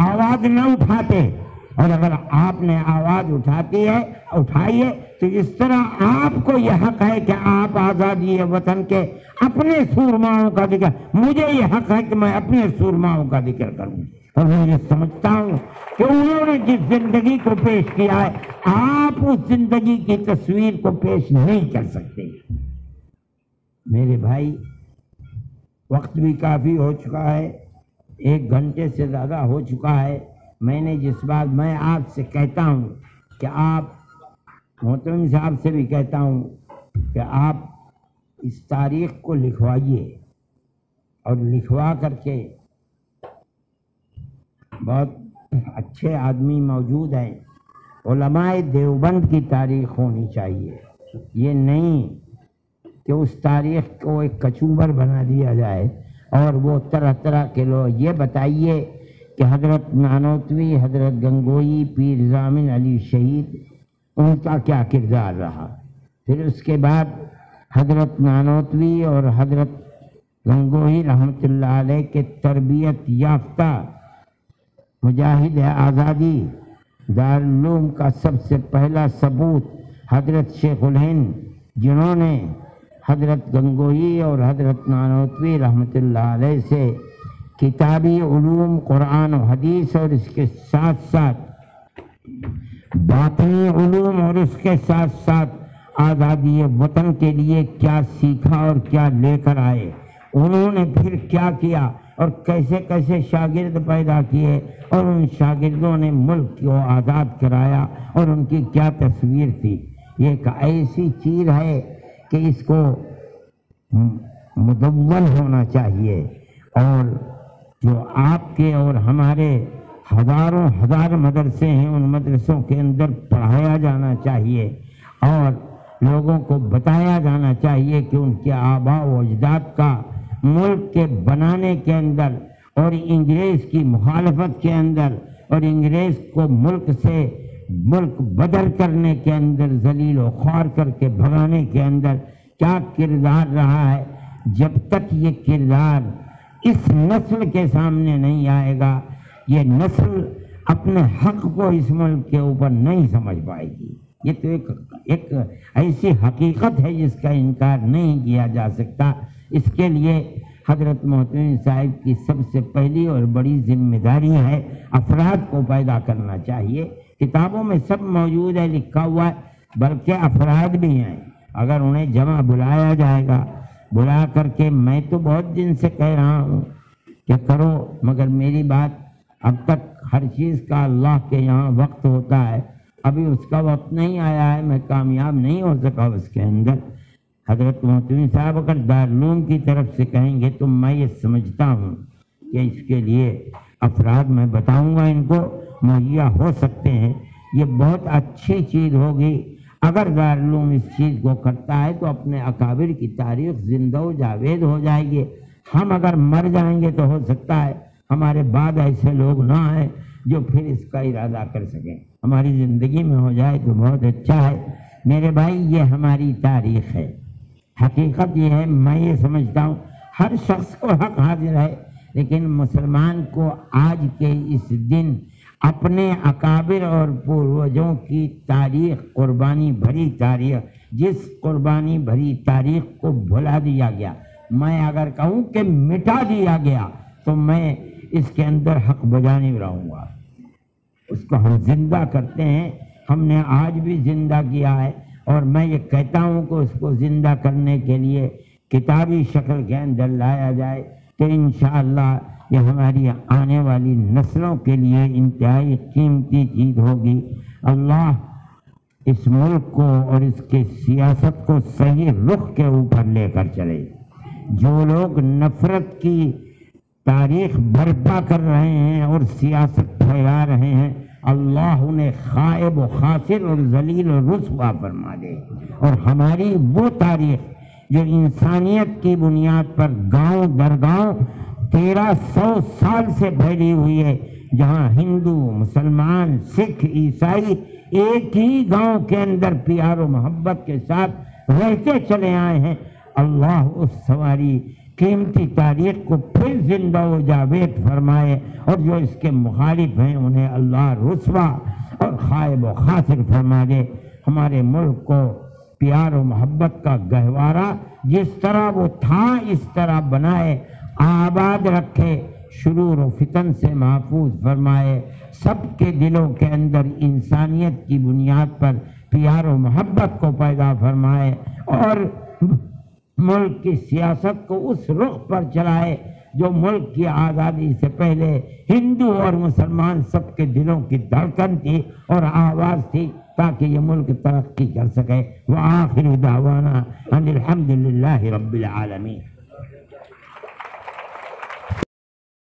آواز نہ اٹھاتے، اور اگر آپ نے آواز اٹھائی ہے تو اس طرح آپ کو یہ حق ہے کہ آپ آزادی وطن کے اپنے سورماؤں کا ذکر، مجھے یہ حق ہے کہ میں اپنے سورماؤں کا ذکر کروں، اور میں یہ سمجھتا ہوں کہ انہوں نے جس زندگی کو پیش کیا ہے آپ اس زندگی کی تصویر کو پیش نہیں کر سکتے۔ میرے بھائی، وقت بھی کافی ہو چکا ہے، 1 گھنٹے سے زیادہ ہو چکا ہے۔ میں نے جس بات میں آپ سے کہتا ہوں کہ آپ محترم صاحب سے بھی کہتا ہوں کہ آپ اس تاریخ کو لکھوائیے، اور لکھوا کر کے بہت اچھے آدمی موجود ہیں، علماء دیوبند کی تاریخ ہونی چاہیے، یہ نہیں کہ اس تاریخ کو ایک کچوبر بنا دیا جائے اور وہ طرح طرح کے لوگ یہ بتائیے کہ حضرت نانوتوی، حضرت گنگوئی، پیر ضامن علی شہید، ان کا کیا کردار رہا، پھر اس کے بعد حضرت نانوتوی اور حضرت گنگوئی رحمۃ اللہ علیہ کے تربیت یافتہ مجاہد آزادی دارالعلوم کا سب سے پہلا ثبوت حضرت شیخ الہند، جنہوں نے حضرت گنگوئی اور حضرت نانوتوی رحمۃ اللہ علیہ سے کتابی علوم، قرآن و حدیث اور اس کے ساتھ ساتھ باطنی علوم اور اس کے ساتھ ساتھ آزادی وطن کے لیے کیا سیکھا اور کیا لے کر آئے، انہوں نے پھر کیا کیا اور کیسے کیسے شاگرد پیدا کیے، اور ان شاگردوں نے ملک کو آزاد کرایا، اور ان کی کیا تصویر تھی۔ یہ ایک ایسی چیز ہے کہ اس کو مدون ہونا چاہیے، اور جو آپ کے اور ہمارے ہزاروں ہزار مدرسے ہیں، ان مدرسوں کے اندر پڑھایا جانا چاہیے، اور لوگوں کو بتایا جانا چاہیے کہ ان کے آباء و اجداد کا ملک کے بنانے کے اندر اور انگریز کی مخالفت کے اندر اور انگریز کو ملک سے ملک بدر کرنے کے اندر، ذلیل و خوار کر کے بھگانے کے اندر کیا کردار رہا ہے۔ جب تک یہ کردار اس نسل کے سامنے نہیں آئے گا، یہ نسل اپنے حق کو اس ملک کے اوپر نہیں سمجھ پائے گی۔ یہ تو ایک ایسی حقیقت ہے جس کا انکار نہیں کیا جا سکتا۔ اس کے لیے حضرت محتمی صاحب کی سب سے پہلی اور بڑی ذمہ داری ہے افراد کو پیدا کرنا چاہیے۔ کتابوں میں سب موجود ہے، لکھا ہوا ہے، بلکہ افراد بھی ہیں۔ اگر انہیں جمع بلایا جائے گا، بلا کر کے، میں تو بہت دن سے کہہ رہا ہوں کہ کرو، مگر میری بات اب تک ہر چیز کا اللہ کے یہاں وقت ہوتا ہے، ابھی اس کا وقت نہیں آیا ہے، میں کامیاب نہیں ہو سکا اس کے اندر۔ حضرت محتمی صاحب اگر دارالعلوم کی طرف سے کہیں گے تو میں یہ سمجھتا ہوں کہ اس کے لیے افراد میں بتاؤں گا ان کو مہیا ہو سکتے ہیں۔ یہ بہت اچھی چیز ہوگی اگر دارالعلوم اس چیز کو کرتا ہے، تو اپنے اکابر کی تاریخ زندہ و جاوید ہو جائے گی۔ ہم اگر مر جائیں گے تو ہو سکتا ہے ہمارے بعد ایسے لوگ نہ آئیں جو پھر اس کا ارادہ کر سکیں، ہماری زندگی میں ہو جائے تو بہت اچھا ہے۔ میرے بھائی، یہ ہماری تاریخ ہے، حقیقت یہ ہے، میں یہ سمجھتا ہوں ہر شخص کو حق حاضر ہے، لیکن مسلمان کو آج کے اس دن اپنے اکابر اور پوروجوں کی تاریخ، قربانی بھری تاریخ، جس قربانی بھری تاریخ کو بھلا دیا گیا، میں اگر کہوں کہ مٹا دیا گیا، تو میں اس کے اندر حق بجانب رہوں گا۔ اس کو ہم زندہ کرتے ہیں، ہم نے آج بھی زندہ کیا ہے، اور میں یہ کہتا ہوں کہ اس کو زندہ کرنے کے لیے کتابی شکل کے اندر لایا جائے تو انشاءاللہ یہ ہماری آنے والی نسلوں کے لیے انتہائی قیمتی چیز ہوگی۔ اللہ اس ملک کو اور اس کے سیاست کو صحیح رخ کے اوپر لے کر چلے۔ جو لوگ نفرت کی تاریخ برپا کر رہے ہیں اور سیاست پھیلا رہے ہیں، اللہ انہیں خائب و خاسر اور ذلیل و رسوا فرما دے، اور ہماری وہ تاریخ جو انسانیت کی بنیاد پر گاؤں در گاؤں 1300 سال سے پھیلی ہوئی ہے، جہاں ہندو، مسلمان، سکھ، عیسائی ایک ہی گاؤں کے اندر پیار و محبت کے ساتھ رہتے چلے آئے ہیں، اللہ اس سواری قیمتی تاریخ کو پھر زندہ و جاوید فرمائے، اور جو اس کے مخالف ہیں انہیں اللہ رسوا اور خائب و خاسر فرما دے۔ ہمارے ملک کو پیار و محبت کا گہوارہ جس طرح وہ تھا اس طرح بنائے، آباد رکھے، شرور و فتن سے محفوظ فرمائے، سب کے دلوں کے اندر انسانیت کی بنیاد پر پیار و محبت کو پیدا فرمائے، اور ملک کی سیاست کو اس رخ پر چلائے جو ملک کی آزادی سے پہلے ہندو اور مسلمان سب کے دلوں کی دھڑکن تھی اور آواز تھی، تاکہ یہ ملک ترقی کر سکے۔ وآخر دعوانا ان الحمد للہ رب العالمین۔